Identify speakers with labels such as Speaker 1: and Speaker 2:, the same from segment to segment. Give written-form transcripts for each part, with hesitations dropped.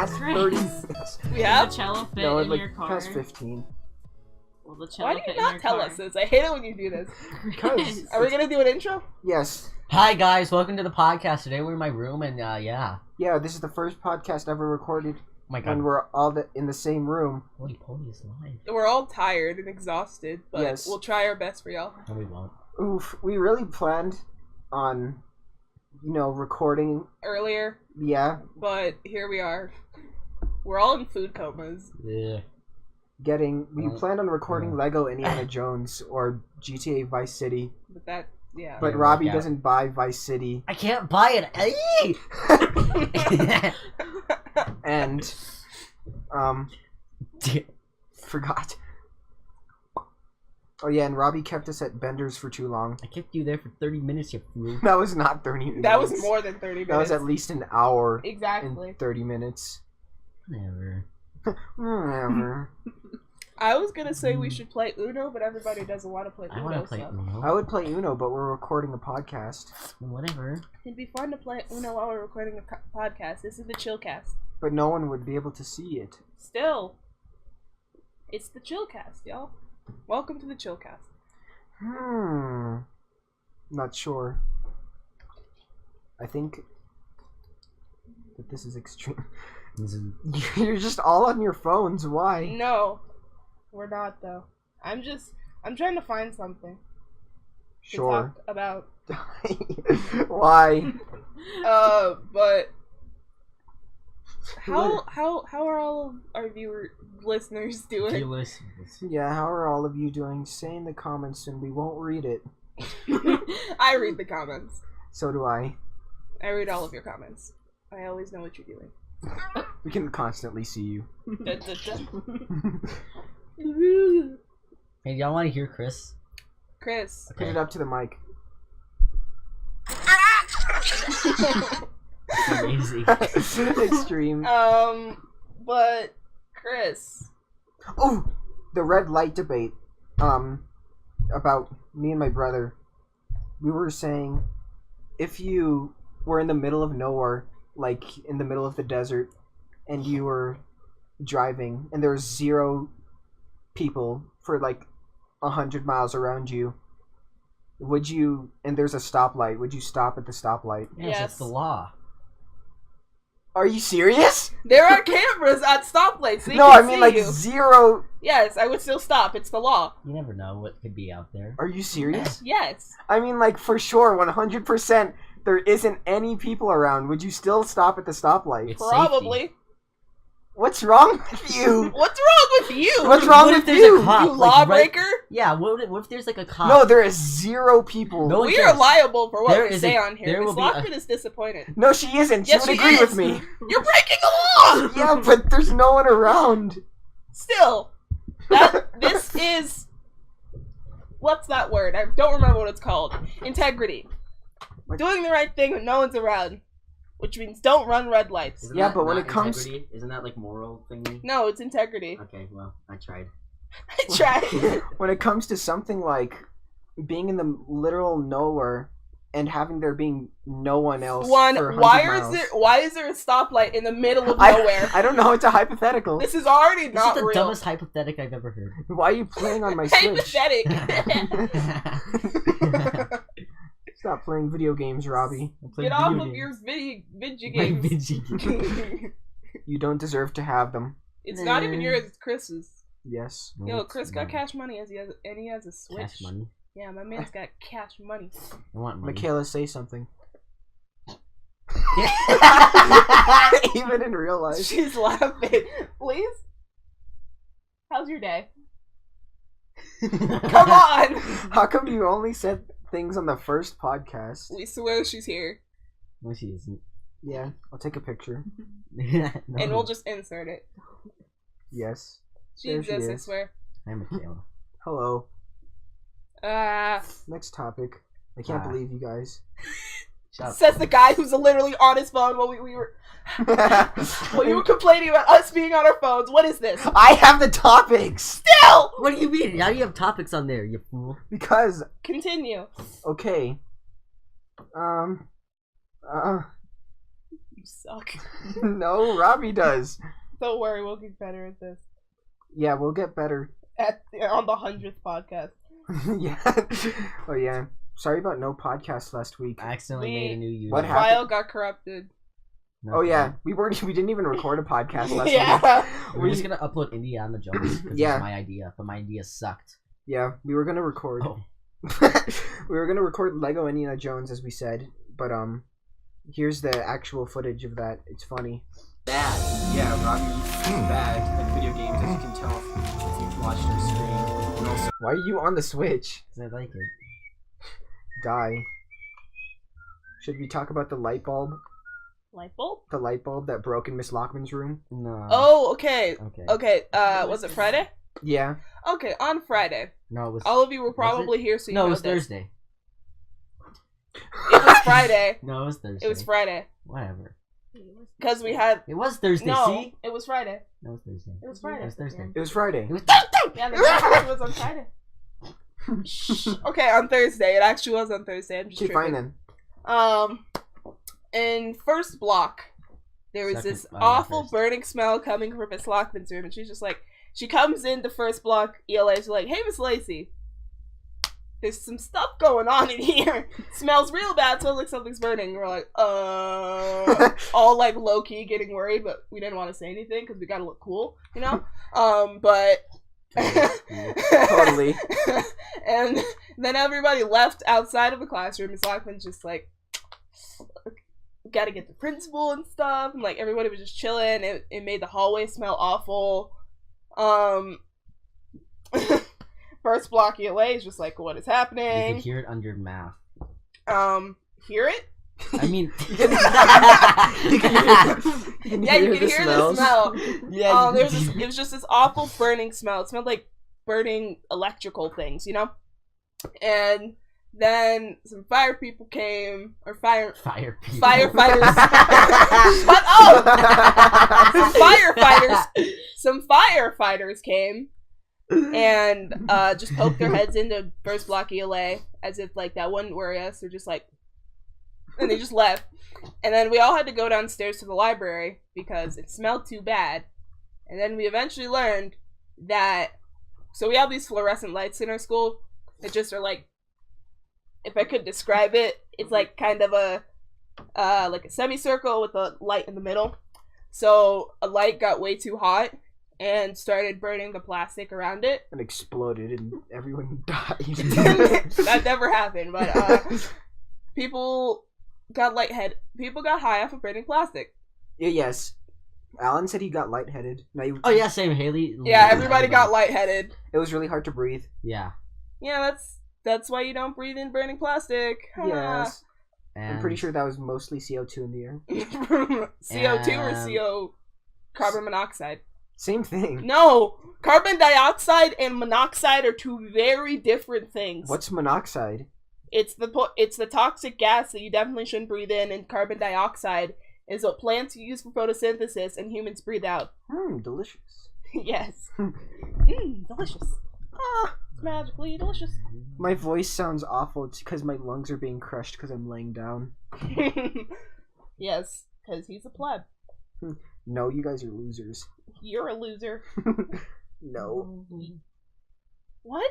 Speaker 1: past 36.
Speaker 2: We have?
Speaker 3: The cello fit
Speaker 1: No,
Speaker 3: in
Speaker 1: like
Speaker 3: your car.
Speaker 1: past 15.
Speaker 3: Will the cello
Speaker 2: Why do
Speaker 3: fit
Speaker 2: you
Speaker 3: in
Speaker 2: not
Speaker 3: your
Speaker 2: tell
Speaker 3: car?
Speaker 2: us this? I hate it when you do this.
Speaker 1: Because
Speaker 2: Are we gonna do an intro?
Speaker 1: yes,
Speaker 4: Hi guys, welcome to the podcast. Today we're in my room and yeah.
Speaker 1: yeah, this is the first podcast ever recorded
Speaker 4: Oh my
Speaker 1: when
Speaker 4: god.
Speaker 1: we're all in the same room.
Speaker 4: Holy Poly is live.
Speaker 2: We're all tired and exhausted, but
Speaker 1: Yes.
Speaker 2: we'll try our best for y'all.
Speaker 4: No, we won't.
Speaker 1: Oof, we really planned on, recording.
Speaker 2: Earlier,
Speaker 1: Yeah,
Speaker 2: but here we are. We're all in food comas.
Speaker 4: Yeah.
Speaker 1: we planned on recording
Speaker 4: uh.
Speaker 1: Lego Indiana Jones or GTA Vice City,
Speaker 2: But that, yeah.
Speaker 1: but
Speaker 4: Didn't
Speaker 1: Robbie
Speaker 4: work out.
Speaker 1: doesn't buy Vice City,
Speaker 4: I can't buy it. Ayy!
Speaker 1: and forgot. Oh yeah, and Robbie kept us at Bender's for too long.
Speaker 4: I kept you there for 30 minutes, you fool.
Speaker 1: That was not 30 minutes.
Speaker 2: That was more than 30 minutes.
Speaker 1: That was at least an hour
Speaker 2: Exactly.
Speaker 1: and 30 minutes.
Speaker 4: Never.
Speaker 1: Whatever.
Speaker 2: I was gonna say we should play Uno, but everybody doesn't want to play Uno.
Speaker 4: I want to play
Speaker 2: so.
Speaker 4: Uno.
Speaker 1: I would play Uno, but we're recording a podcast.
Speaker 4: Whatever.
Speaker 2: It'd be fun to play Uno while we're recording a podcast. This is the Chillcast.
Speaker 1: But no one would be able to see it.
Speaker 2: Still, it's the Chillcast, y'all. Welcome to the Chillcast.
Speaker 1: Not sure. I think that this is extreme. You're just all on your phones. Why?
Speaker 2: No, we're not though. I'm trying to find something to
Speaker 1: Sure.
Speaker 2: talk about.
Speaker 1: Why?
Speaker 2: But how are all of our listeners doing?
Speaker 1: Yeah, how are all of you doing? Say in the comments and we won't read it.
Speaker 2: I read the comments.
Speaker 1: So do I.
Speaker 2: I read all of your comments. I always know what you're doing.
Speaker 1: We can constantly see you.
Speaker 2: Da, da, da.
Speaker 4: Hey, y'all want to hear Chris?
Speaker 2: Chris.
Speaker 1: Put it up to the mic.
Speaker 4: Amazing.
Speaker 1: Extreme.
Speaker 2: But Chris.
Speaker 1: Oh, the red light debate. About me and my brother. We were saying, if you were in the middle of nowhere, like in the middle of the desert, and you were driving, and there was 0 people for like 100 miles around you, would you? And there's a stoplight. Would you stop at the stoplight?
Speaker 4: Yes,
Speaker 2: Yes.
Speaker 4: it's the law.
Speaker 1: Are you serious?
Speaker 2: There are cameras at stoplights. They
Speaker 1: No,
Speaker 2: can
Speaker 1: I mean
Speaker 2: see
Speaker 1: like
Speaker 2: you.
Speaker 1: 0.
Speaker 2: Yes, I would still stop. It's the law.
Speaker 4: You never know what could be out there.
Speaker 1: Are you serious?
Speaker 2: Yes.
Speaker 1: I mean, like, for sure, 100%, there isn't any people around. Would you still stop at the stoplight?
Speaker 4: It's
Speaker 2: Probably.
Speaker 4: safety.
Speaker 1: What's wrong with you?
Speaker 2: What's wrong with you?
Speaker 1: What's wrong
Speaker 4: What
Speaker 1: with
Speaker 4: if there's
Speaker 1: you?
Speaker 4: a cop?
Speaker 2: You
Speaker 4: like,
Speaker 2: lawbreaker?
Speaker 4: Yeah, what if there's like a cop?
Speaker 1: No, there is 0 people.
Speaker 4: No one
Speaker 2: We
Speaker 4: cares.
Speaker 2: are liable for what
Speaker 4: There
Speaker 2: we
Speaker 4: is
Speaker 2: say
Speaker 4: a-
Speaker 2: on here.
Speaker 4: there
Speaker 2: Miss
Speaker 4: will be
Speaker 2: Lockman is disappointed.
Speaker 1: No, she isn't. She
Speaker 2: Yes,
Speaker 1: would
Speaker 2: she
Speaker 1: agree
Speaker 2: is.
Speaker 1: with me.
Speaker 2: You're breaking the law!
Speaker 1: Yeah, but there's no one around.
Speaker 2: Still, this is... What's that word? I don't remember what it's called. Integrity. Doing the right thing when no one's around. Which means don't run red lights.
Speaker 4: Isn't
Speaker 1: Yeah,
Speaker 4: that
Speaker 1: but when
Speaker 4: not
Speaker 1: it comes-
Speaker 4: integrity? Isn't that like moral thingy?
Speaker 2: No, it's integrity.
Speaker 4: Okay, well, I tried.
Speaker 2: I tried.
Speaker 1: When it comes to something like being in the literal nowhere and having there being no one else for 100 miles.
Speaker 2: Why is there a stoplight in the middle of nowhere?
Speaker 1: I don't know. It's a hypothetical.
Speaker 2: This is already
Speaker 4: This
Speaker 2: not
Speaker 4: is the
Speaker 2: real.
Speaker 4: dumbest hypothetical I've ever heard.
Speaker 1: Why are you playing on my Switch?
Speaker 2: Hypothetic.
Speaker 1: Stop playing video games, Robbie.
Speaker 2: Get off of your video games.
Speaker 1: You don't deserve to have them.
Speaker 2: It's not even yours, it's Chris's.
Speaker 1: Yes.
Speaker 2: Yo, Chris got cash money and he has a Switch.
Speaker 4: Cash money.
Speaker 2: Yeah, my man's got cash money.
Speaker 4: I want money.
Speaker 1: Mikaila, say something. Even in real life.
Speaker 2: She's laughing. Please? How's your day? Come on!
Speaker 1: How come you only said things on the first podcast?
Speaker 2: We swear she's here.
Speaker 4: No, she isn't.
Speaker 1: Yeah, I'll take a picture.
Speaker 4: No.
Speaker 2: And we'll just insert it.
Speaker 1: Yes.
Speaker 2: She
Speaker 1: There she
Speaker 2: exists, I
Speaker 1: is.
Speaker 2: swear.
Speaker 4: I'm Mikaila.
Speaker 1: Hello. Next topic. I can't believe you guys.
Speaker 4: Shut up.
Speaker 2: Says the guy who's literally on his phone while we were Well, you were complaining about us being on our phones. What is this?
Speaker 1: I have the topics!
Speaker 2: Still!
Speaker 4: What do you mean? How do you have topics on there, you fool?
Speaker 1: Because,
Speaker 2: Continue.
Speaker 1: okay.
Speaker 2: You suck.
Speaker 1: No, Robbie does.
Speaker 2: Don't worry, we'll get better at this.
Speaker 1: Yeah, we'll get better.
Speaker 2: On the 100th podcast.
Speaker 1: Yeah. Oh yeah. Sorry about no podcast last week.
Speaker 4: I accidentally made a new user.
Speaker 1: What
Speaker 2: File
Speaker 1: happened?
Speaker 2: got corrupted.
Speaker 1: Oh yeah, we didn't even record a podcast last week.
Speaker 2: Yeah.
Speaker 4: We're just gonna upload Indiana Jones.
Speaker 1: Yeah.
Speaker 4: It's my idea, but my idea sucked.
Speaker 1: Yeah, we were gonna record.
Speaker 4: Oh.
Speaker 1: We were gonna record Lego Indiana Jones as we said, but here's the actual footage of that. It's funny.
Speaker 3: Bad. Yeah, Robbie is bad at video games, as you can tell if you've watched our stream. And also,
Speaker 1: Why are you on the Switch?
Speaker 4: 'Cause I like it.
Speaker 1: Die. Should we talk about the light bulb?
Speaker 2: Light bulb?
Speaker 1: The light bulb that broke in Miss Lockman's room?
Speaker 4: No.
Speaker 2: Oh, okay.
Speaker 4: Okay.
Speaker 2: Okay, was it Friday?
Speaker 1: Yeah.
Speaker 2: Okay, on Friday.
Speaker 4: No, it was.
Speaker 2: All of you were probably here, so you
Speaker 4: no,
Speaker 2: know
Speaker 4: it was
Speaker 2: this.
Speaker 4: Thursday.
Speaker 2: It was Friday.
Speaker 4: No, it was Thursday.
Speaker 2: It was Friday.
Speaker 4: Whatever.
Speaker 2: Because we had...
Speaker 4: It was Thursday.
Speaker 2: No,
Speaker 4: See?
Speaker 2: it was Friday.
Speaker 4: No, it was Thursday.
Speaker 2: It was Friday.
Speaker 4: It was Thursday.
Speaker 1: It was Friday.
Speaker 4: It was Thursday.
Speaker 2: Yeah, the podcast was on Friday. Shh. Okay, on Thursday. It actually was on Thursday. I'm just
Speaker 1: Okay, fine
Speaker 2: tripping.
Speaker 1: then.
Speaker 2: In first block, there was
Speaker 4: Second-
Speaker 2: this
Speaker 4: yeah,
Speaker 2: awful
Speaker 4: first.
Speaker 2: burning smell coming from Miss Lockman's room, and she's just like, she comes into first block ELA's like, hey, Miss Lacey, there's some stuff going on in here. Smells real bad. Smells like something's burning. And we're like, all like low key getting worried, but we didn't want to say anything because we gotta look cool, you know. But
Speaker 1: Totally.
Speaker 2: and then everybody left outside of the classroom. Miss Lockman's just like, gotta get the principal and stuff, and like everybody was just chilling. It made the hallway smell awful. First block ELA is just like, what is
Speaker 4: You
Speaker 2: happening?
Speaker 4: can hear it under math.
Speaker 2: Hear it?
Speaker 4: I mean,
Speaker 2: Yeah, you can hear the smell.
Speaker 4: Yeah.
Speaker 2: It was just this awful burning smell. It smelled like burning electrical things, you know? And then some fire people came, or
Speaker 4: Fire people.
Speaker 2: firefighters. Shut up! Some firefighters came and just poked their heads into first block ELA as if like that wouldn't worry us. They're just like, and they just left. And then we all had to go downstairs to the library because it smelled too bad. And then we eventually learned that, so we have these fluorescent lights in our school that just are like, if I could describe it, it's like kind of a like a semicircle with a light in the middle. So a light got way too hot and started burning the plastic around it.
Speaker 1: And exploded and everyone died.
Speaker 2: That never happened, but people got lightheaded. People got high off of burning plastic.
Speaker 1: Yeah, yes. Alan said he got lightheaded. No,
Speaker 4: Oh yeah, same. Haley.
Speaker 2: Yeah, everybody got lightheaded.
Speaker 1: It was really hard to breathe.
Speaker 4: Yeah.
Speaker 2: Yeah, that's why you don't breathe in burning plastic.
Speaker 1: Yes.
Speaker 4: And
Speaker 1: I'm pretty sure that was mostly CO2 in the air.
Speaker 2: CO2 or CO carbon monoxide?
Speaker 1: Same thing.
Speaker 2: No, carbon dioxide and monoxide are two very different things.
Speaker 1: What's monoxide?
Speaker 2: It's the toxic gas that you definitely shouldn't breathe in, and carbon dioxide is what plants use for photosynthesis and humans breathe out.
Speaker 1: Delicious.
Speaker 2: Yes. Delicious. It's magically delicious.
Speaker 1: My voice sounds awful. It's because my lungs are being crushed because I'm laying down.
Speaker 2: Yes, because he's a pleb.
Speaker 1: No, you guys are losers.
Speaker 2: You're a loser.
Speaker 1: No.
Speaker 2: What?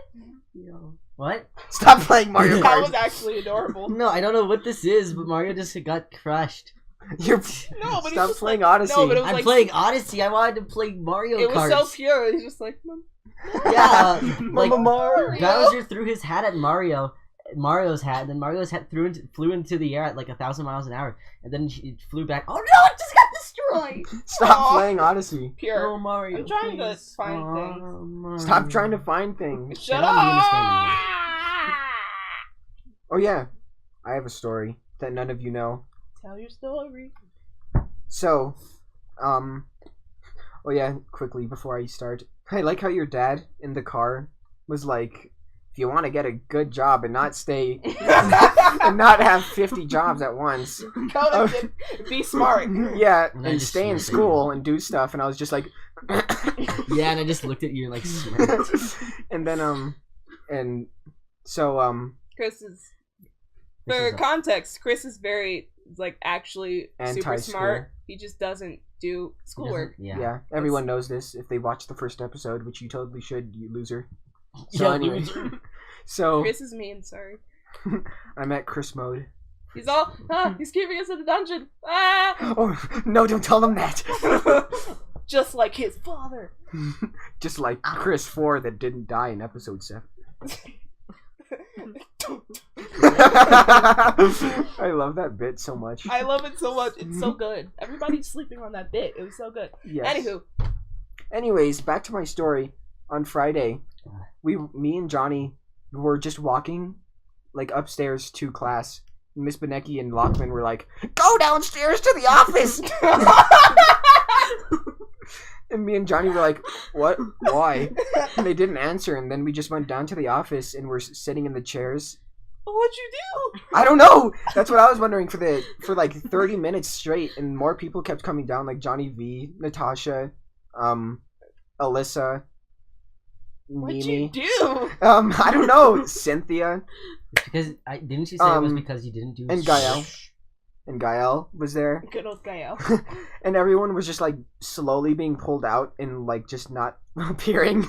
Speaker 4: What?
Speaker 1: Stop playing Mario
Speaker 2: That
Speaker 1: Kart.
Speaker 2: was actually adorable.
Speaker 4: No, I don't know what this is, but Mario just got crushed.
Speaker 1: You're
Speaker 2: No, but he's
Speaker 1: stop
Speaker 2: just
Speaker 1: playing
Speaker 2: like-
Speaker 1: Odyssey.
Speaker 2: no, but it was
Speaker 4: I'm
Speaker 2: like-
Speaker 4: playing Odyssey. I wanted to play Mario
Speaker 2: It
Speaker 4: Kart.
Speaker 2: was so pure. He's just like,
Speaker 4: Yeah, like
Speaker 1: Mama Mario.
Speaker 4: Bowser threw his hat at Mario's hat, and then Mario's hat flew into the air at like 1,000 miles an hour, and then it flew back. Oh no! It just got destroyed.
Speaker 1: Stop
Speaker 2: Aw.
Speaker 1: playing Odyssey.
Speaker 2: pure.
Speaker 4: Oh Mario!
Speaker 2: I'm trying to
Speaker 4: please.
Speaker 2: find
Speaker 4: Oh,
Speaker 2: things.
Speaker 4: Mario.
Speaker 1: Stop trying to find things.
Speaker 2: Shut
Speaker 4: I don't even understand
Speaker 2: up!
Speaker 1: Oh yeah, I have a story that none of you know.
Speaker 2: Tell your story.
Speaker 1: So, oh yeah, quickly before I start, I like how your dad in the car was like, if you want to get a good job and not stay and not have 50 jobs at once,
Speaker 2: Go to be smart.
Speaker 1: yeah,
Speaker 4: And I
Speaker 1: and
Speaker 4: just
Speaker 1: stay in
Speaker 4: smirked at
Speaker 1: school and do stuff, and I was just like,
Speaker 4: Yeah, and I just looked at you and like smirked.
Speaker 1: and then and so
Speaker 2: Chris is,
Speaker 4: Chris
Speaker 2: for
Speaker 4: is a-
Speaker 2: context, Chris is very is like actually super
Speaker 1: Anti-school.
Speaker 2: smart. He just doesn't do schoolwork.
Speaker 1: Yeah, everyone knows this if they watched the first episode, which you totally should, you loser. So
Speaker 4: Yeah,
Speaker 1: anyway,
Speaker 4: loser.
Speaker 1: so
Speaker 2: Chris is mean. Sorry.
Speaker 1: I'm at Chris mode.
Speaker 2: He's all. He's keeping us in the dungeon. Ah!
Speaker 1: Oh no! Don't tell them that.
Speaker 2: Just like his father.
Speaker 1: Just like Chris 4 that didn't die in episode 7. I love that bit so much.
Speaker 2: I love it so much. It's so good. Everybody's sleeping on that bit. It was so good.
Speaker 1: Yes.
Speaker 2: Anywho.
Speaker 1: Anyways, back to my story. On Friday, me and Johnny were just walking, like, upstairs to class. Miss Benecki and Lockman were like, "Go downstairs to the office!" And me and Johnny were like, "What? Why?" And they didn't answer, and then we just went down to the office and we're sitting in the chairs.
Speaker 2: What'd you do?
Speaker 1: I don't know! That's what I was wondering for like 30 minutes straight, and more people kept coming down, like Johnny V, Natasha, Alyssa,
Speaker 2: What'd
Speaker 1: Mimi.
Speaker 2: you do?
Speaker 1: I don't know, Cynthia.
Speaker 4: Because didn't you say it was because you didn't do
Speaker 1: And Gael. And Gael was there.
Speaker 2: Good old Gael.
Speaker 1: And everyone was just like slowly being pulled out and like just not appearing.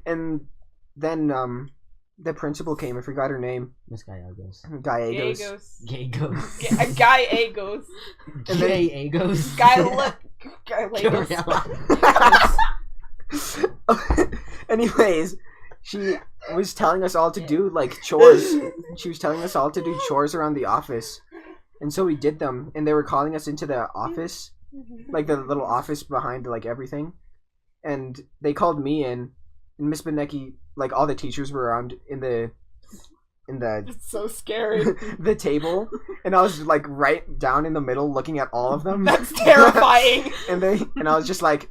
Speaker 1: And then the principal came. I forgot her name.
Speaker 4: Miss Gallegos.
Speaker 1: Gallegos.
Speaker 4: Gagos.
Speaker 2: Gallegos.
Speaker 1: And then-
Speaker 4: Gallegos.
Speaker 1: Anyways, she was telling us all to do like chores. She was telling us all to do chores around the office. And so we did them, and they were calling us into the office, like the little office behind like everything. And they called me in, and Miss Benecki, like all the teachers were around in the
Speaker 2: It's so scary.
Speaker 1: the table, and I was like right down in the middle looking at all of them.
Speaker 2: That's terrifying.
Speaker 1: And I was just like,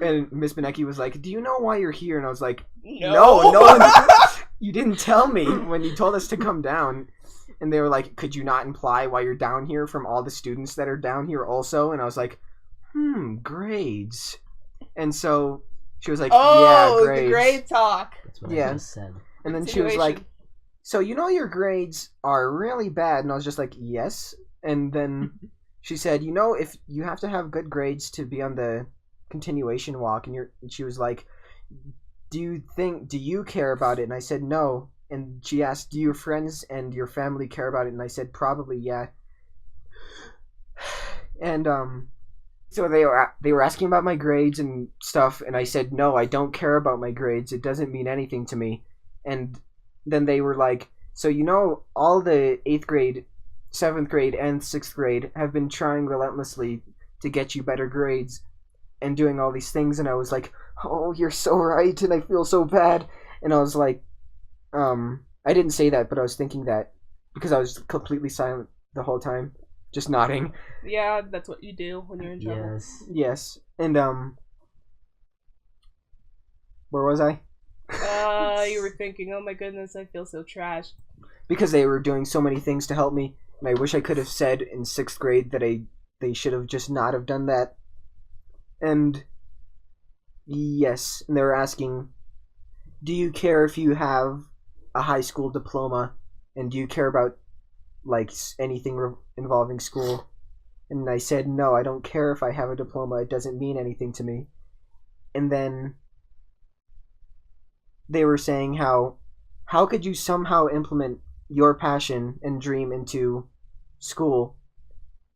Speaker 1: and Miss Benecki was like, "Do you know why you're here?" And I was like,
Speaker 2: No.
Speaker 1: no one. You didn't tell me when you told us to come down." And they were like, "Could you not imply why you're down here from all the students that are down here also?" And I was like, grades. And so she was like,
Speaker 2: Oh,
Speaker 1: "Yeah, grades."
Speaker 2: the grade talk.
Speaker 4: That's what
Speaker 1: Yeah.
Speaker 4: I just said.
Speaker 1: And then she was like,
Speaker 2: Continuation.
Speaker 1: "So you know your grades are really bad?" And I was just like, "Yes." And then she said, "You know, if you have to have good grades to be on the continuation walk," and she was like, do you care about it?" And I said, "No." And she asked, "Do your friends and your family care about it?" And I said, "Probably, yeah." And so they were asking about my grades and stuff, and I said, "No, I don't care about my grades. It doesn't mean anything to me." And then they were like, "So you know, all the 8th grade, 7th grade, and 6th grade have been trying relentlessly to get you better grades and doing all these things." And I was like, "Oh, you're so right," and I feel so bad. And I was like, I didn't say that, but I was thinking that because I was completely silent the whole time, just nodding.
Speaker 2: Yeah, that's what you do when you're in trouble.
Speaker 4: Yes.
Speaker 1: Yes. And where was I?
Speaker 2: You were thinking, oh my goodness, I feel so trash.
Speaker 1: Because they were doing so many things to help me, and I wish I could have said in 6th grade that they should have just not have done that. And yes, and they were asking, "Do you care if you have a high school diploma, and do you care about like anything involving school?" And I said, "No, I don't care if I have a diploma. It doesn't mean anything to me." And then they were saying how could you somehow implement your passion and dream into school?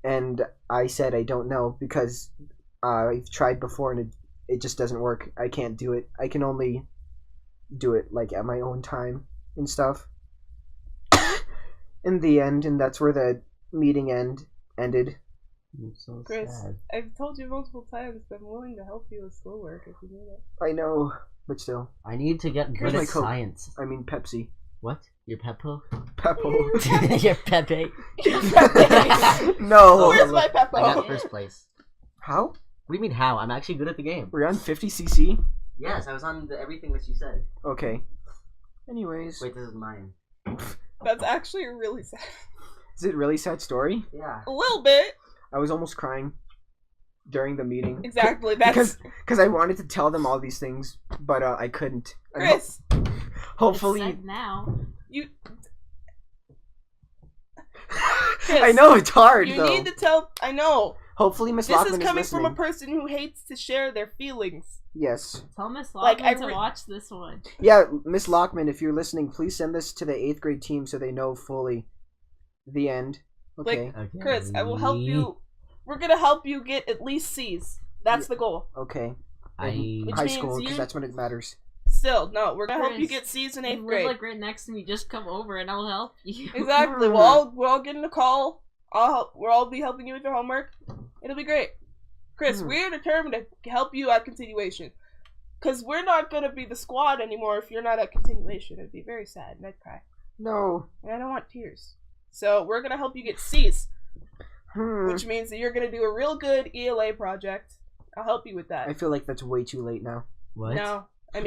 Speaker 1: And I said, "I don't know, because I've tried before and it just doesn't work. I can't do it. I can only do it like at my own time and stuff." In the end, and that's where the meeting ended.
Speaker 4: I'm so
Speaker 2: Chris,
Speaker 4: sad.
Speaker 2: I've told you multiple times that I'm willing to help you with schoolwork if you need it.
Speaker 1: I know, but still.
Speaker 4: I need to get
Speaker 1: Here's
Speaker 4: good
Speaker 1: my
Speaker 4: at
Speaker 1: Coke.
Speaker 4: science.
Speaker 1: I mean Pepsi.
Speaker 4: What? Your Peppo?
Speaker 1: Peppo.
Speaker 4: Your Pepe?
Speaker 1: No.
Speaker 2: Where's my
Speaker 4: I got
Speaker 2: Peppo?
Speaker 4: first place.
Speaker 1: How?
Speaker 4: What do you mean how? I'm actually good at the game.
Speaker 1: We're on 50cc?
Speaker 4: Yes, I was on everything that you said.
Speaker 1: Okay. Anyways.
Speaker 4: Wait, this is mine.
Speaker 2: That's actually really sad.
Speaker 1: Is it a really sad story?
Speaker 4: Yeah.
Speaker 2: A little bit.
Speaker 1: I was almost crying during the meeting.
Speaker 2: Exactly. That's
Speaker 1: Because I wanted to tell them all these things, but I couldn't. And
Speaker 2: Chris.
Speaker 1: hopefully.
Speaker 5: It's said now.
Speaker 2: You.
Speaker 1: I know it's hard
Speaker 2: You
Speaker 1: though.
Speaker 2: need to tell. I know.
Speaker 1: Hopefully, Miss
Speaker 2: This
Speaker 1: Lockman
Speaker 2: is coming
Speaker 1: listening.
Speaker 2: from a person who hates to share their feelings.
Speaker 1: Yes.
Speaker 5: Tell Miss
Speaker 2: Like,
Speaker 5: Lockman
Speaker 2: I
Speaker 5: to watch this one.
Speaker 1: Yeah, Miss Lockman, if you're listening, please send this to the 8th grade team so they know fully. The end. Okay.
Speaker 2: Like, Chris, I will help you. We're gonna help you get at least C's. That's the goal.
Speaker 1: Okay.
Speaker 4: I
Speaker 2: Which
Speaker 1: High
Speaker 2: means
Speaker 1: school, because
Speaker 2: you-
Speaker 1: that's when it matters.
Speaker 2: Still, no, we're gonna help you
Speaker 5: Chris,
Speaker 2: get C's in
Speaker 5: You
Speaker 2: 8th
Speaker 5: live
Speaker 2: grade.
Speaker 5: like right next to me. Just come over and I'll help you.
Speaker 2: Exactly. We're all getting a call. We'll all be helping you with your homework. It'll be great. Chris, we're determined to help you at continuation. Because we're not going to be the squad anymore if you're not at continuation. It'd be very sad, and I'd cry.
Speaker 1: No.
Speaker 2: And I don't want tears. So we're going to help you get C's,
Speaker 1: Hmm.
Speaker 2: which means that you're going to do a real good ELA project. I'll help you with that.
Speaker 1: I feel like that's way too late now.
Speaker 4: What?
Speaker 2: No. I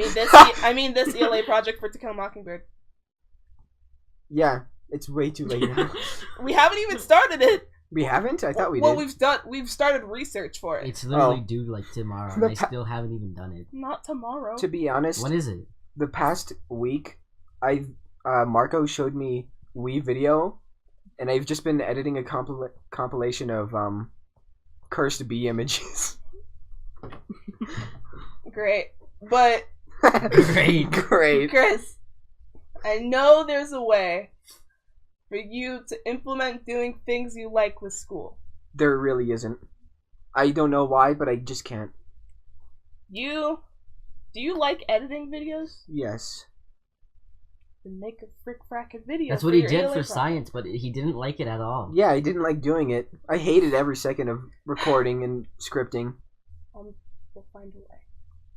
Speaker 2: mean this ELA project for To Kill a Mockingbird.
Speaker 1: Yeah, it's way too late now.
Speaker 2: We haven't even started it.
Speaker 1: We haven't? I thought we
Speaker 2: Well,
Speaker 1: did.
Speaker 2: we've started research for it.
Speaker 4: It's literally
Speaker 1: Oh.
Speaker 4: due like tomorrow,
Speaker 1: The
Speaker 4: and I still haven't even done it.
Speaker 2: Not tomorrow.
Speaker 1: To be honest,
Speaker 4: When is it?
Speaker 1: the past week, Marco showed me Wii video, and I've just been editing a compilation of cursed bee images.
Speaker 2: Great. But
Speaker 4: Great.
Speaker 1: Great.
Speaker 2: Chris, I know there's a way for you to implement doing things you like with school.
Speaker 1: There really isn't. I don't know why, but I just can't.
Speaker 2: Do you like editing videos?
Speaker 1: Yes.
Speaker 2: Then make a frick-frackin' video.
Speaker 4: That's what he
Speaker 2: your
Speaker 4: did
Speaker 2: ALA
Speaker 4: for
Speaker 2: project.
Speaker 4: science, but he didn't like it at all.
Speaker 1: Yeah, I didn't like doing it. I hated every second of recording and scripting.
Speaker 2: We'll find a way.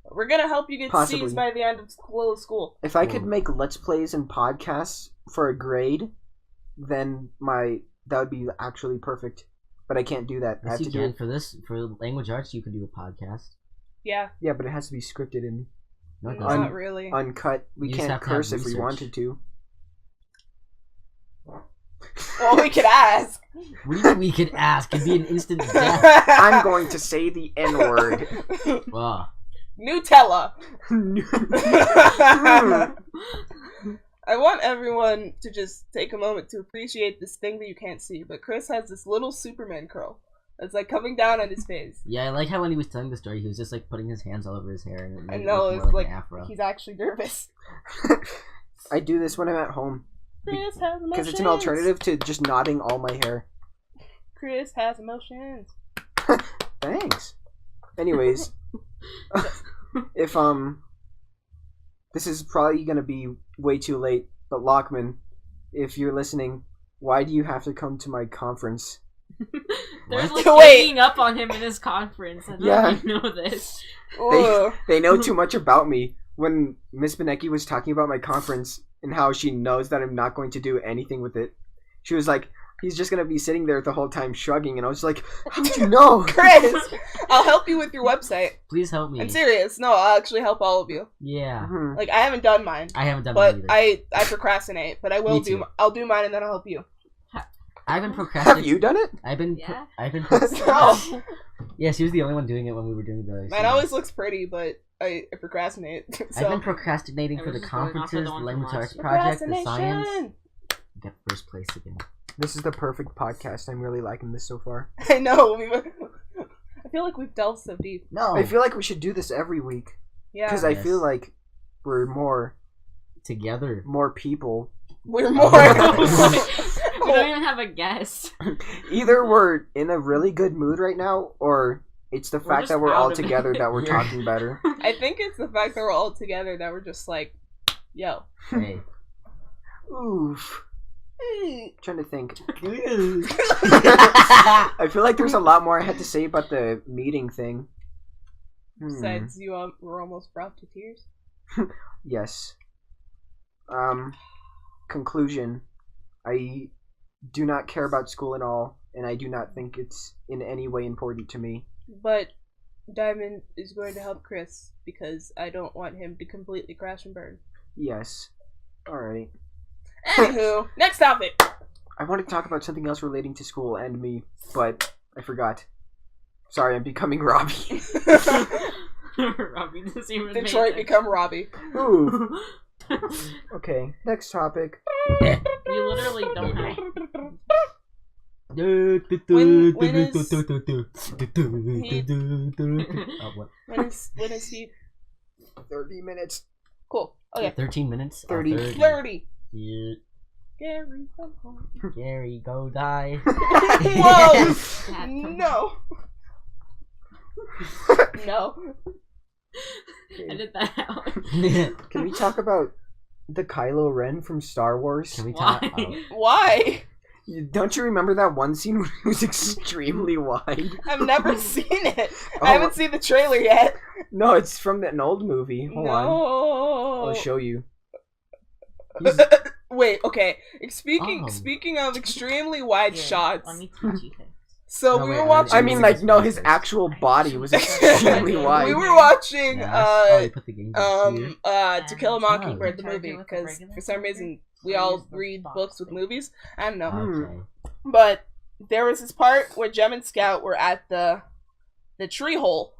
Speaker 2: But we're gonna help you get
Speaker 1: Possibly.
Speaker 2: C's by the end of school.
Speaker 1: If I could make Let's Plays and podcasts for a grade, then that would be actually perfect. But I can't do that. I
Speaker 4: Yes,
Speaker 1: have
Speaker 4: you
Speaker 1: to do
Speaker 4: can.
Speaker 1: it.
Speaker 4: For language arts, you can do a podcast.
Speaker 2: Yeah,
Speaker 1: Yeah, but it has to be scripted and
Speaker 4: No, it
Speaker 2: not
Speaker 4: doesn't.
Speaker 2: really.
Speaker 1: uncut. We
Speaker 4: You just
Speaker 1: can't
Speaker 4: have to have
Speaker 1: curse if we
Speaker 4: research.
Speaker 1: wanted to.
Speaker 2: Well, we could ask.
Speaker 4: We could ask. It'd be an instant death.
Speaker 1: I'm going to say the N-word.
Speaker 4: Wow.
Speaker 2: Nutella. I want everyone to just take a moment to appreciate this thing that you can't see, but Chris has this little Superman curl that's like coming down on his face.
Speaker 4: Yeah, I like how when he was telling the story, he was just like putting his hands all over his hair, and it
Speaker 2: I
Speaker 4: made it
Speaker 2: know,
Speaker 4: look
Speaker 2: it's
Speaker 4: more
Speaker 2: like
Speaker 4: an afro.
Speaker 2: he's actually nervous.
Speaker 1: I do this when I'm at home
Speaker 2: Chris has emotions.
Speaker 1: because it's an alternative to just knotting all my hair.
Speaker 2: Chris has emotions.
Speaker 1: Thanks. Anyways, if this is probably gonna be way too late, but Lockman, if you're listening, why do you have to come to my conference?
Speaker 5: They're
Speaker 4: What?
Speaker 5: like
Speaker 2: Wait.
Speaker 5: ganging up on him in his conference. I don't
Speaker 1: Yeah.
Speaker 5: even know this.
Speaker 2: Ugh.
Speaker 1: They know too much about me. When Miss Benecki was talking about my conference and how she knows that I'm not going to do anything with it, she was like, he's just gonna be sitting there the whole time shrugging, and I was like, how did you know?
Speaker 2: Chris, I'll help you with your website.
Speaker 4: Please help me.
Speaker 2: I'm serious. No, I'll actually help all of you.
Speaker 4: Yeah.
Speaker 1: Mhm.
Speaker 2: Like, I haven't done mine,
Speaker 4: I haven't done
Speaker 2: but
Speaker 4: mine either.
Speaker 2: I procrastinate. But I will
Speaker 4: Me too.
Speaker 2: I'll do mine and then I'll help you.
Speaker 4: I've been
Speaker 1: Have
Speaker 4: procrastinating.
Speaker 1: you done it?
Speaker 4: I've been.
Speaker 5: Yeah.
Speaker 4: I've been.
Speaker 2: No.
Speaker 4: Yeah, she was the only one doing it when we were doing the.
Speaker 2: Mine always looks pretty, but I procrastinate. So.
Speaker 4: I've been procrastinating
Speaker 5: I
Speaker 4: for
Speaker 5: was
Speaker 4: the
Speaker 5: just going off of
Speaker 4: conferences,
Speaker 5: the
Speaker 4: the
Speaker 5: one
Speaker 4: language
Speaker 5: from
Speaker 4: arts
Speaker 5: last
Speaker 4: project, the science.
Speaker 2: Procrastination!
Speaker 4: Get first place again.
Speaker 1: This is the perfect podcast. I'm really liking this so far.
Speaker 2: I know. I feel like we've delved so deep.
Speaker 4: No.
Speaker 1: I feel like we should do this every week
Speaker 2: Yeah.
Speaker 1: because I
Speaker 4: Yes.
Speaker 1: feel like we're more
Speaker 4: Together.
Speaker 1: people.
Speaker 2: We're more.
Speaker 5: We don't even have a guest.
Speaker 1: Either we're in a really good mood right now, or it's the
Speaker 5: We're
Speaker 1: fact
Speaker 5: just
Speaker 1: that we're
Speaker 5: out
Speaker 1: all
Speaker 5: of it.
Speaker 1: together that we're
Speaker 4: We're-
Speaker 1: talking better.
Speaker 2: I think it's the fact that we're all together that we're just like, yo.
Speaker 4: Hey.
Speaker 1: Oof.
Speaker 2: Mm.
Speaker 1: Trying to think. I feel like there's a lot more I had to say about the meeting thing.
Speaker 2: Besides, you were almost brought to tears.
Speaker 1: Yes. Conclusion. I do not care about school at all, and I do not think it's in any way important to me.
Speaker 2: But Diamond is going to help Chris because I don't want him to completely crash and burn.
Speaker 1: Yes. Alright.
Speaker 2: Anywho, next topic.
Speaker 1: I want to talk about something else relating to school and me, but I forgot. Sorry, I'm becoming Robbie.
Speaker 5: Robbie doesn't even make
Speaker 2: Detroit
Speaker 5: it.
Speaker 2: become Robbie.
Speaker 1: Ooh. Okay, next topic.
Speaker 5: You literally don't have.
Speaker 2: When is he?
Speaker 1: 30 minutes.
Speaker 2: Cool. Okay.
Speaker 4: 13 minutes.
Speaker 1: 30.
Speaker 2: 30.
Speaker 4: Yeah.
Speaker 2: Gary, come home.
Speaker 4: Gary, go die.
Speaker 2: Whoa! No. No.
Speaker 5: Edit that out.
Speaker 1: Can we talk about the Kylo Ren from Star Wars?
Speaker 4: Can we talk?
Speaker 5: Why?
Speaker 2: Why?
Speaker 1: Don't you remember that one scene where it was extremely wide?
Speaker 2: I've never seen it.
Speaker 1: Oh.
Speaker 2: I haven't seen the trailer yet.
Speaker 1: No, it's from an old movie. Hold on.
Speaker 2: No.
Speaker 1: I'll show you.
Speaker 2: Wait, okay. Speaking of extremely wide shots.
Speaker 5: Let me teach you things.
Speaker 2: So
Speaker 4: No,
Speaker 2: we
Speaker 4: wait,
Speaker 2: were
Speaker 4: I
Speaker 2: watching.
Speaker 1: I mean, like, no, his actual body was extremely wide.
Speaker 2: We were watching
Speaker 4: put the game
Speaker 2: To Kill a Mockingbird, the
Speaker 5: Charge
Speaker 2: movie,
Speaker 5: it with a
Speaker 2: because
Speaker 5: regular
Speaker 2: for some
Speaker 5: charger?
Speaker 2: reason we
Speaker 5: Or
Speaker 2: all
Speaker 5: use the
Speaker 2: read
Speaker 5: box
Speaker 2: books with
Speaker 5: thing?
Speaker 2: movies. I don't know.
Speaker 4: Okay.
Speaker 2: But there was this part where Jem and Scout were at the tree hole.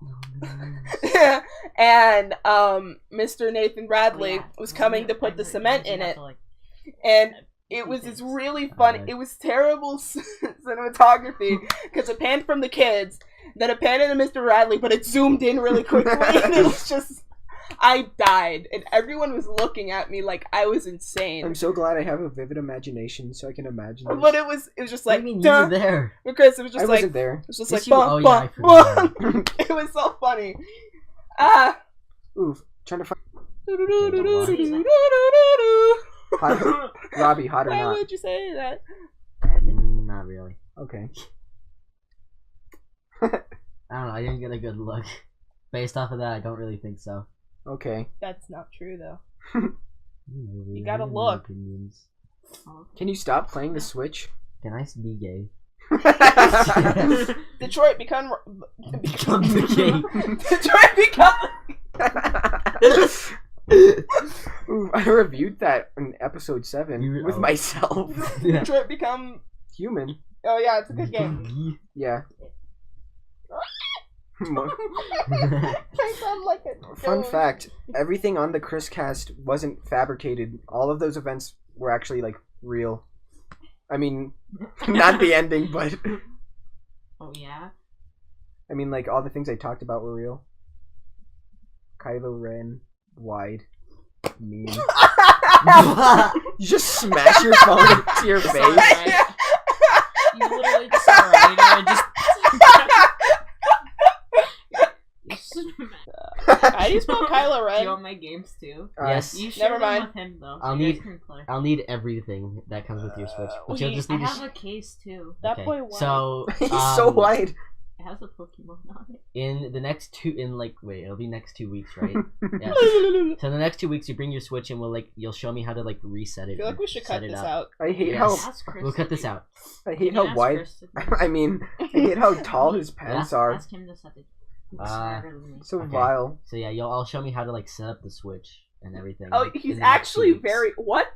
Speaker 2: And Mr. Nathan Bradley was coming to put the cement in it. And it was this really funny, it was terrible cinematography, because it panned from the kids, then it panned into Mr. Bradley, but it zoomed in really quickly, and it was just, I died, and everyone was looking at me like I was insane.
Speaker 1: I'm so glad I have a vivid imagination so I can imagine this.
Speaker 2: But it was just
Speaker 4: What
Speaker 2: like,
Speaker 4: do you mean
Speaker 2: duh,
Speaker 4: you were there?
Speaker 2: because it was
Speaker 1: I
Speaker 2: just like,
Speaker 1: wasn't there.
Speaker 2: it was just
Speaker 4: Yes,
Speaker 2: like,
Speaker 4: you-
Speaker 2: bum,
Speaker 4: oh, yeah, I
Speaker 2: bum,
Speaker 4: forgot.
Speaker 2: bum. It was so funny. Ah.
Speaker 1: Oof. Trying to find
Speaker 2: Why
Speaker 1: hot, Robbie, hot or not.
Speaker 2: would you say that?
Speaker 4: Not really.
Speaker 1: Okay.
Speaker 4: I don't know. I didn't get a good look. Based off of that, I don't really think so.
Speaker 1: Okay.
Speaker 2: That's not true, though.
Speaker 4: You
Speaker 2: gotta look.
Speaker 4: Opinions.
Speaker 1: Can you stop playing the Switch?
Speaker 4: Can I be gay?
Speaker 2: Detroit become
Speaker 4: Become the gay.
Speaker 2: Detroit become.
Speaker 1: Ooh, I reviewed that in episode 7 with myself.
Speaker 2: Detroit become.
Speaker 1: Human.
Speaker 2: Oh yeah, it's a good game.
Speaker 1: Yeah.
Speaker 2: I sound like a
Speaker 1: Fun
Speaker 2: goat.
Speaker 1: fact, everything on the Chris cast wasn't fabricated. All of those events were actually, like, real. I mean, not the ending, but...
Speaker 5: Oh yeah?
Speaker 1: I mean, like, all the things I talked about were real. Kylo Ren, wide, mean. You just smash your phone into your face.
Speaker 5: Right. You literally just saw a writer and just...
Speaker 2: How do you spell Kylo
Speaker 5: Do
Speaker 2: Ren?
Speaker 5: you want my games too?
Speaker 4: Yes.
Speaker 5: You share
Speaker 2: Never
Speaker 5: them
Speaker 2: mind.
Speaker 5: with him though.
Speaker 4: I'll
Speaker 5: You guys
Speaker 4: need-
Speaker 5: can play.
Speaker 4: I'll need everything that comes with your Switch. But you'll just
Speaker 5: I
Speaker 4: need to...
Speaker 5: have a case too.
Speaker 2: That
Speaker 4: Okay.
Speaker 2: boy won.
Speaker 4: So,
Speaker 1: He's so wide.
Speaker 5: It has a Pokemon on it.
Speaker 4: in the next it'll be next 2 weeks, right? Yeah. So in the next 2 weeks, you bring your Switch and you'll show me how to reset
Speaker 2: I
Speaker 4: it.
Speaker 2: feel like we should
Speaker 4: set
Speaker 2: cut
Speaker 4: it
Speaker 2: this
Speaker 4: up.
Speaker 2: out.
Speaker 1: I hate
Speaker 4: Yes.
Speaker 5: Ask Chris
Speaker 4: We'll cut
Speaker 5: to
Speaker 4: this
Speaker 5: do-
Speaker 4: out.
Speaker 1: how I hate
Speaker 5: Can you
Speaker 1: how
Speaker 5: ask
Speaker 1: wide.
Speaker 5: Chris to do-
Speaker 1: I mean, I hate how tall his pants are.
Speaker 5: Ask him to set it.
Speaker 1: So
Speaker 4: Okay.
Speaker 1: vile.
Speaker 4: So yeah, you'll show me how to set up the Switch and everything.
Speaker 2: Oh,
Speaker 4: in
Speaker 2: he's
Speaker 4: the next 2
Speaker 2: actually
Speaker 4: weeks.
Speaker 2: very what?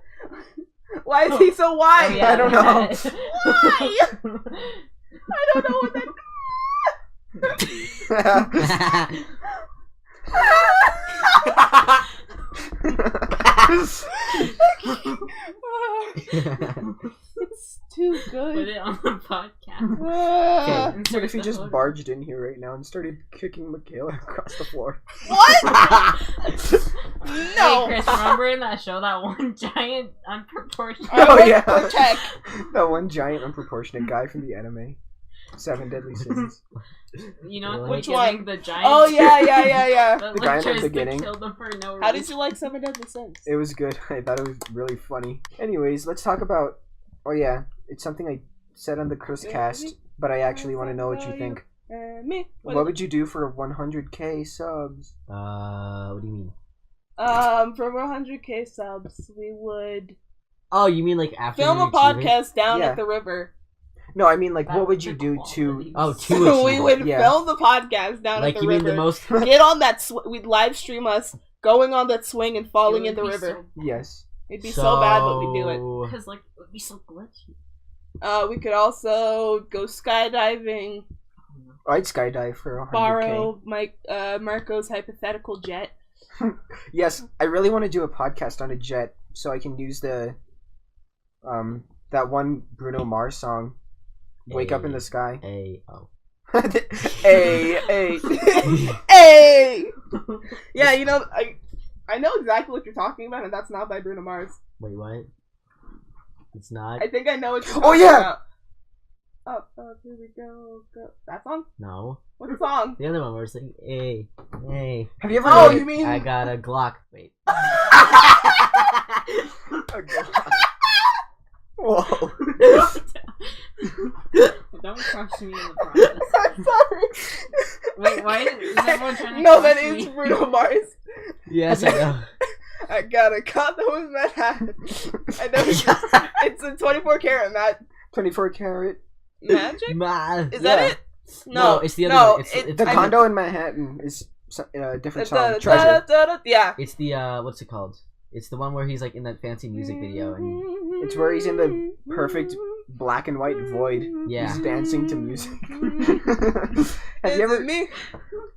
Speaker 2: Why is he so wide?
Speaker 5: Oh, yeah,
Speaker 1: I don't know.
Speaker 2: Why? I don't know what that. It's too
Speaker 5: Put
Speaker 2: good.
Speaker 5: it on the podcast.
Speaker 1: Okay,
Speaker 5: Insert
Speaker 1: what if he
Speaker 5: the
Speaker 1: just
Speaker 5: photo.
Speaker 1: barged in here right now and started kicking Mikaila across the floor?
Speaker 2: What? No.
Speaker 5: Hey Chris, remember in that show that one giant unproportionate?
Speaker 1: Oh, yeah.
Speaker 2: Protect.
Speaker 1: That one giant unproportionate guy from the anime. 7 Deadly Sins.
Speaker 5: You know, at the
Speaker 2: Which
Speaker 5: beginning,
Speaker 2: one?
Speaker 5: the giant.
Speaker 2: Oh yeah.
Speaker 5: The
Speaker 1: guy in the
Speaker 5: tries to
Speaker 1: beginning.
Speaker 5: kill them for no reason.
Speaker 2: How did you like 7 Deadly Sins?
Speaker 1: It was good. I thought it was really funny. Anyways, let's talk about... Oh yeah, it's something I said on the Chris cast, but I actually want to know what you think.
Speaker 2: Me.
Speaker 1: What would you do for 100k subs?
Speaker 4: What do you mean?
Speaker 2: For 100k subs, we would
Speaker 4: Oh, you mean after
Speaker 2: film
Speaker 4: you
Speaker 2: a
Speaker 4: achieve it?
Speaker 2: podcast down
Speaker 1: Yeah.
Speaker 2: at the river.
Speaker 1: No, I mean
Speaker 5: That
Speaker 1: what would
Speaker 5: was
Speaker 1: you
Speaker 5: the
Speaker 1: do to...
Speaker 5: quality.
Speaker 4: Oh, to
Speaker 2: So we
Speaker 4: achieve
Speaker 2: would
Speaker 4: it.
Speaker 1: Yeah.
Speaker 2: film the podcast down at the
Speaker 4: You
Speaker 2: river.
Speaker 4: mean the most?
Speaker 2: Get on that. We'd live stream us going on that swing and falling
Speaker 5: It
Speaker 2: in the
Speaker 5: would be
Speaker 2: river.
Speaker 1: Yes.
Speaker 2: It'd be so bad, but we do it.
Speaker 5: Because it would be so glitchy.
Speaker 2: We could also go skydiving,
Speaker 1: I'd skydive for 100k.
Speaker 2: borrow Marco's hypothetical jet.
Speaker 1: Yes, I really want to do a podcast on a jet so I can use the that one Bruno Mars song wake up in the sky.
Speaker 4: Oh.
Speaker 1: Hey.
Speaker 2: Hey! Yeah, you know, I know exactly what you're talking about, and that's not by Bruno Mars.
Speaker 4: Wait, what? It's not?
Speaker 2: I think I know what you're
Speaker 1: Oh,
Speaker 2: talking
Speaker 1: yeah!
Speaker 2: about. Up, here we go. That song?
Speaker 4: No.
Speaker 2: What song?
Speaker 4: The other one where it's like, hey.
Speaker 1: Have you ever
Speaker 2: Oh,
Speaker 1: heard
Speaker 2: you mean...
Speaker 4: I got a Glock. Wait.
Speaker 1: Whoa.
Speaker 5: Don't crush me in the process.
Speaker 2: I'm sorry.
Speaker 5: Wait, why is everyone trying to
Speaker 2: No,
Speaker 5: crush
Speaker 2: that
Speaker 5: me?
Speaker 2: is Bruno Mars.
Speaker 4: Yes, I know.
Speaker 2: I got a cut that was Manhattan. I know it's a 24 karat, Matt.
Speaker 1: 24 karat.
Speaker 2: Magic? Is
Speaker 1: Yeah.
Speaker 2: that it?
Speaker 4: No, it's the other
Speaker 2: no,
Speaker 4: one. It's
Speaker 1: The condo in Manhattan is a different song. Treasure.
Speaker 2: Yeah.
Speaker 4: It's the what's it called? It's the one where he's like in that fancy music video and
Speaker 1: It's where he's in the perfect black and white void.
Speaker 4: yeah.
Speaker 1: He's dancing to music. Have
Speaker 2: Is
Speaker 1: you ever?
Speaker 2: it me?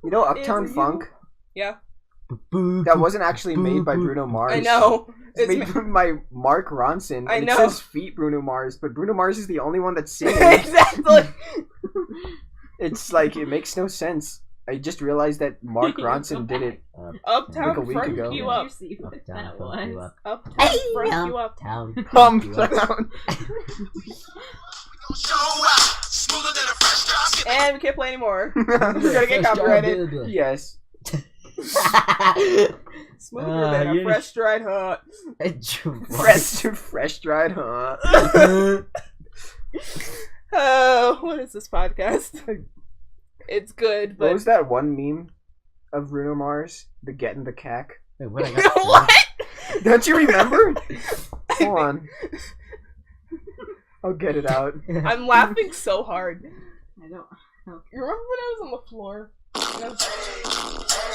Speaker 1: You know Uptown
Speaker 2: Is it you?
Speaker 1: Funk?
Speaker 2: Yeah.
Speaker 1: That wasn't actually made by Bruno Mars.
Speaker 2: I know.
Speaker 1: It's made by Mark Ronson.
Speaker 2: I
Speaker 1: and
Speaker 2: know.
Speaker 1: It says feat Bruno Mars, but Bruno Mars is the only one that's singing.
Speaker 2: Exactly.
Speaker 1: It's like it makes no sense. I just realized that Mark Ronson did it.
Speaker 2: Uptown
Speaker 1: Like a week
Speaker 2: front
Speaker 1: ago.
Speaker 2: you
Speaker 5: Did
Speaker 2: up.
Speaker 5: you see what
Speaker 4: Uptown,
Speaker 5: that
Speaker 4: fuck you
Speaker 5: was?
Speaker 4: up.
Speaker 2: Uptown front you up.
Speaker 4: Town.
Speaker 1: Uptown.
Speaker 2: And we can't play anymore. We're gonna get copyrighted.
Speaker 1: Yes.
Speaker 2: Smoother than a
Speaker 4: you're-
Speaker 2: fresh dried hut.
Speaker 1: Fresh dried, huh?
Speaker 2: Oh, what is this podcast? It's good,
Speaker 1: What
Speaker 2: but
Speaker 1: was that one meme of Bruno Mars? The getting the cack.
Speaker 4: Wait, what? I got
Speaker 2: what?
Speaker 1: Don't you remember? Hold on. I'll get it out.
Speaker 2: I'm laughing so hard.
Speaker 5: I don't.
Speaker 2: You remember when I was on the floor? And I was-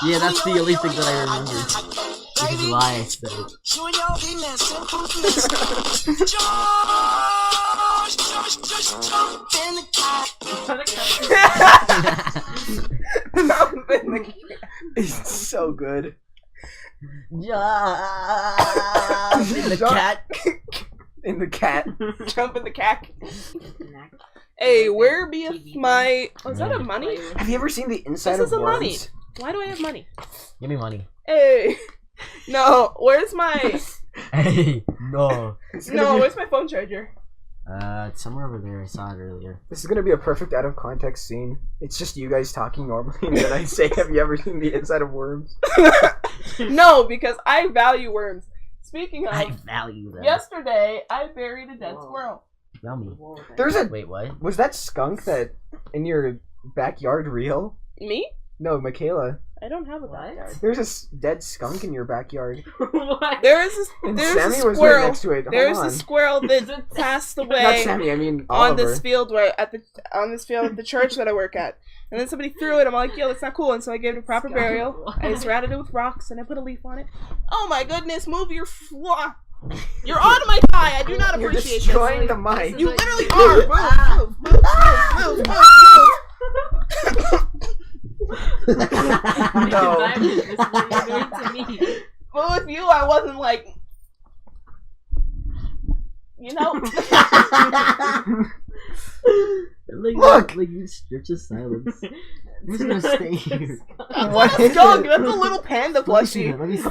Speaker 4: Yeah, that's the only thing that I remember. Which is why I said it.
Speaker 1: It's so good.
Speaker 4: Jump in the cat.
Speaker 1: In the cat.
Speaker 2: Jump in the cack. Hey, where be my... Oh, is that a money?
Speaker 1: Have you ever seen the inside
Speaker 2: This
Speaker 1: of
Speaker 2: is a
Speaker 1: worms?
Speaker 2: money. Why do I have money?
Speaker 4: Give me money.
Speaker 2: Hey. No, where's my...
Speaker 4: Hey, no.
Speaker 2: No, where's my phone charger?
Speaker 4: It's somewhere over there. I saw it earlier.
Speaker 1: This is gonna be a perfect out of context scene. It's just you guys talking normally, and then I say, "Have you ever seen the inside of worms?"
Speaker 2: No, because I value worms. Speaking of,
Speaker 4: I value them.
Speaker 2: yesterday I buried a dead squirrel.
Speaker 4: Yummy.
Speaker 1: There's a.
Speaker 4: Wait, what?
Speaker 1: Was that skunk that in your backyard real?
Speaker 2: Me?
Speaker 1: No, Mikaila.
Speaker 2: I don't have a backyard.
Speaker 1: There's a dead skunk in your backyard.
Speaker 5: What?
Speaker 2: There is
Speaker 1: And
Speaker 2: there's
Speaker 1: Sammy
Speaker 2: a
Speaker 1: was right
Speaker 2: squirrel.
Speaker 1: next to it.
Speaker 2: There's
Speaker 1: Hold
Speaker 2: a
Speaker 1: on.
Speaker 2: squirrel that passed
Speaker 1: Not
Speaker 2: away
Speaker 1: Sammy. I mean
Speaker 2: on
Speaker 1: Oliver.
Speaker 2: this field where at the church that I work at. And then somebody threw it. I'm like, yo, that's not cool. And so I gave it a proper burial. I surrounded it with rocks and I put a leaf on it. Oh my goodness, move your floor. You're on my thigh. I do not
Speaker 1: You're
Speaker 2: appreciate
Speaker 1: destroying
Speaker 2: this.
Speaker 1: the mic.
Speaker 2: You literally are. Move.
Speaker 1: No.
Speaker 5: This is what you're doing to me.
Speaker 2: But with you, I wasn't like, you know.
Speaker 1: Look!
Speaker 4: Like you stripped of silence. I'm just gonna stay here.
Speaker 1: What is
Speaker 2: Skunk,
Speaker 1: it?
Speaker 2: that's a little panda plushie.
Speaker 4: Let me see.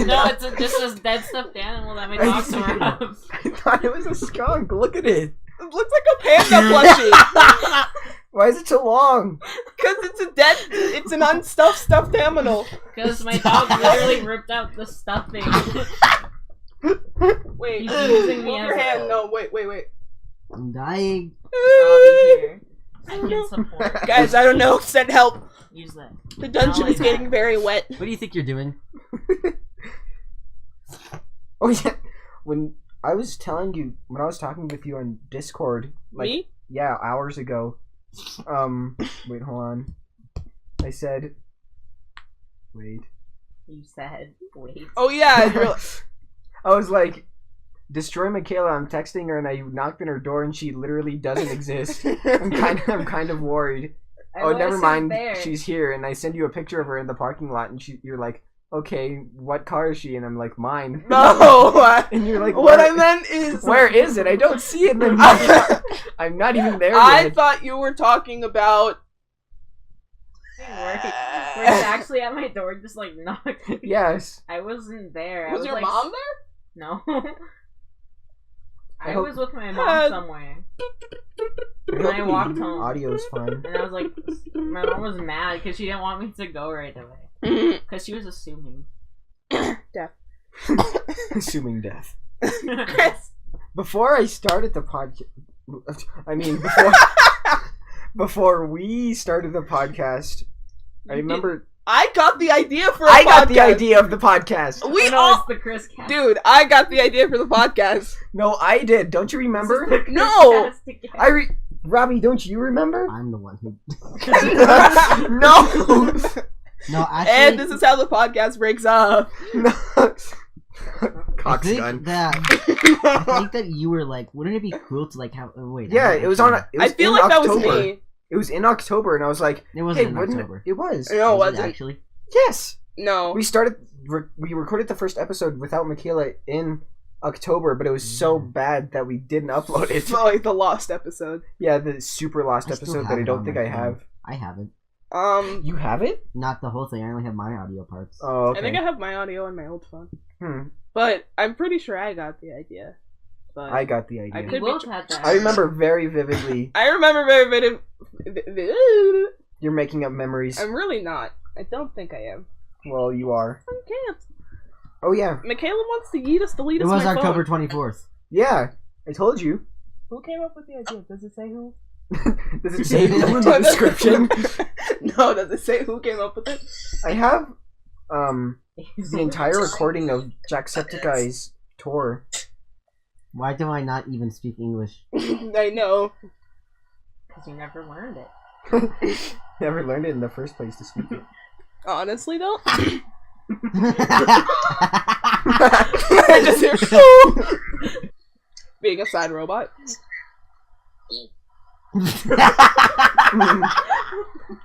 Speaker 5: No, it's just this dead stuffed animal that my dogs are around.
Speaker 1: I thought it was a skunk. Look at it.
Speaker 2: It looks like a panda plushie.
Speaker 1: Why is it so long?
Speaker 2: Because it's an unstuffed stuffed animal.
Speaker 5: Because my dog literally ripped out the stuffing.
Speaker 2: Wait,
Speaker 5: He's using me
Speaker 2: move
Speaker 5: as
Speaker 2: your
Speaker 5: a-
Speaker 2: hand. No, wait.
Speaker 4: I'm dying.
Speaker 5: Robbie here. I can support.
Speaker 2: Guys, I don't know. Send help.
Speaker 5: Use that.
Speaker 2: The dungeon
Speaker 5: Not
Speaker 2: is
Speaker 5: like
Speaker 2: getting very wet.
Speaker 4: What do you think you're doing?
Speaker 1: Oh yeah. When I was telling you, when I was talking with you on Discord, like
Speaker 2: Me?
Speaker 1: yeah, hours ago. Wait, hold on. I said, wait.
Speaker 5: You said, wait.
Speaker 2: Oh yeah. You're,
Speaker 1: I was like, destroy Mikaila. I'm texting her and I knocked on her door and she literally doesn't exist. I'm kind of worried. Oh, never mind. She's here, and I send you a picture of her in the parking lot, and you're like, okay, what car is she? And I'm like, mine.
Speaker 2: No!
Speaker 1: And you're like,
Speaker 2: what I meant is...
Speaker 1: Where is it? I don't see it. I'm not even there
Speaker 2: I
Speaker 1: yet.
Speaker 2: thought you were talking about...
Speaker 5: Were you actually at my door just like knocking?
Speaker 1: Yes.
Speaker 5: I wasn't there.
Speaker 2: Was your
Speaker 5: like,
Speaker 2: mom there?
Speaker 5: No. I was with my mom somewhere. And I walked home.
Speaker 1: Audio's fine.
Speaker 5: And I was like, my mom was mad because she didn't want me to go right away. Because she was assuming.
Speaker 2: Death.
Speaker 1: Assuming death.
Speaker 2: Chris.
Speaker 1: Before I started the podcast... I mean, before we started the podcast, I remember...
Speaker 2: I got the idea for a podcast. I
Speaker 1: got the idea of the podcast.
Speaker 2: We
Speaker 5: know
Speaker 2: all...
Speaker 5: it's the Chris cast.
Speaker 2: Dude, I got the idea for the podcast.
Speaker 1: No, I did. Don't you remember?
Speaker 2: No!
Speaker 1: Robbie, don't you remember?
Speaker 4: I'm the one who.
Speaker 1: No!
Speaker 4: No, actually.
Speaker 2: And this is how the podcast breaks up.
Speaker 1: No.
Speaker 4: I think that you were like, wouldn't it be cool to like have? Oh, wait.
Speaker 1: Yeah, it was on.
Speaker 2: I feel like that was me.
Speaker 1: It was in October, and I was like,
Speaker 4: it wasn't in
Speaker 1: wouldn't
Speaker 4: October.
Speaker 1: It was.
Speaker 2: No,
Speaker 4: was
Speaker 2: it
Speaker 4: it
Speaker 2: wasn't.
Speaker 4: actually?
Speaker 1: Yes.
Speaker 2: No.
Speaker 1: We recorded the first episode without Mikaila in October, but it was so bad that we didn't upload it.
Speaker 2: Well, like the lost episode.
Speaker 1: Yeah, the super lost
Speaker 4: I still
Speaker 1: episode
Speaker 4: have
Speaker 1: that I
Speaker 4: it
Speaker 1: don't
Speaker 4: on
Speaker 1: think
Speaker 4: my
Speaker 1: I have.
Speaker 4: phone. I haven't.
Speaker 1: You have it?
Speaker 4: Not the whole thing. I only have my audio parts.
Speaker 1: Oh, okay.
Speaker 2: I think I have my audio on my old phone.
Speaker 1: Hmm.
Speaker 2: But I'm pretty sure I got the idea. But
Speaker 1: I got the idea.
Speaker 2: I could
Speaker 5: both
Speaker 2: be
Speaker 5: had that.
Speaker 1: I remember very vividly.
Speaker 2: I remember very
Speaker 1: You're making up memories.
Speaker 2: I'm really not. I don't think I am.
Speaker 1: Well, you are.
Speaker 2: I can't.
Speaker 1: Oh, yeah.
Speaker 2: Mikaila wants to delete us
Speaker 4: It was
Speaker 2: my
Speaker 4: October
Speaker 2: phone.
Speaker 4: 24th.
Speaker 1: Yeah, I told you.
Speaker 2: Who came up with the idea? Does it say who?
Speaker 1: Does it say who in the description?
Speaker 2: No, does it say who came up with it?
Speaker 1: I have the entire recording of Jacksepticeye's tour.
Speaker 4: Why do I not even speak English?
Speaker 2: I know.
Speaker 5: Because you never learned it.
Speaker 1: Never learned it in the first place to speak it.
Speaker 2: Honestly, though.
Speaker 4: I
Speaker 2: I just hear being a side robot.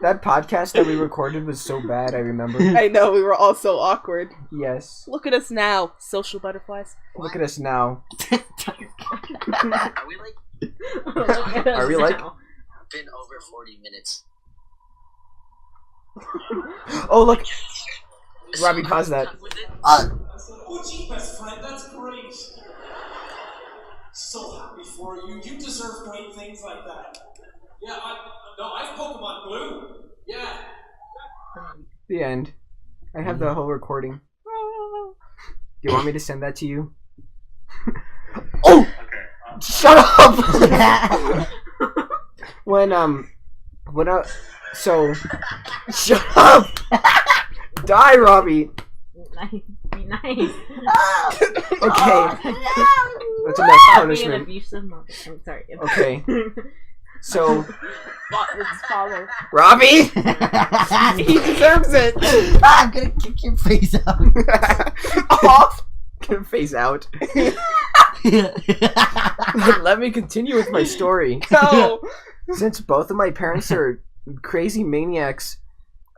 Speaker 1: That podcast that we recorded was so bad, I remember.
Speaker 2: I know, we were all so awkward.
Speaker 1: Yes.
Speaker 2: Look at us now, social butterflies.
Speaker 1: Look at us now.
Speaker 6: Are we like
Speaker 1: Are we like?
Speaker 6: been over 40 minutes?
Speaker 1: Oh, look. Robbie, pause that.
Speaker 7: Oh, gee, best friend, that's great. So happy for you. You deserve great things like that. Yeah, I've Pokemon Blue. Yeah.
Speaker 1: The end. I have the whole recording. Do you want me to send that to you? Oh! Shut up! So, shut up! Die, Robbie!
Speaker 5: Nice. Be nice.
Speaker 1: Okay. That's enough
Speaker 5: Be an
Speaker 1: punishment.
Speaker 5: abusive mother. I'm sorry.
Speaker 1: Okay. So,
Speaker 2: It's father.
Speaker 1: Robbie!
Speaker 2: He deserves it.
Speaker 4: I'm gonna kick your face out.
Speaker 1: Off! Gonna phase out. Let me continue with my story.
Speaker 2: No.
Speaker 1: Since both of my parents are crazy maniacs,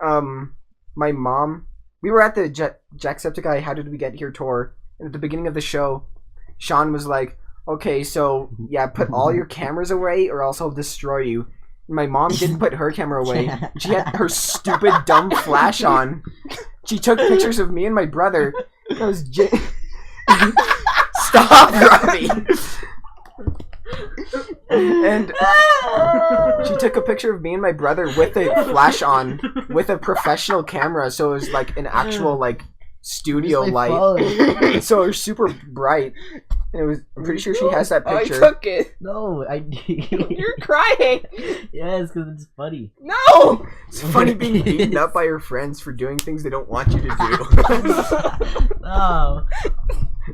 Speaker 1: my mom, we were at the Jacksepticeye How Did We Get Here tour, and at the beginning of the show, Sean was like, okay, so, yeah, put all your cameras away or else I'll destroy you. My mom didn't put her camera away. She had her stupid, dumb flash on. She took pictures of me and my brother. I was Stop, Robbie! And she took a picture of me and my brother with a flash on, with a professional camera, so it was like an actual, like, studio light. So it was super bright. And it was, I'm pretty sure she has that picture.
Speaker 2: I took it.
Speaker 4: No,
Speaker 2: You're crying.
Speaker 4: Yes, because it's funny.
Speaker 2: No.
Speaker 1: It's funny being beaten up by your friends for doing things they don't want you to do.
Speaker 4: No.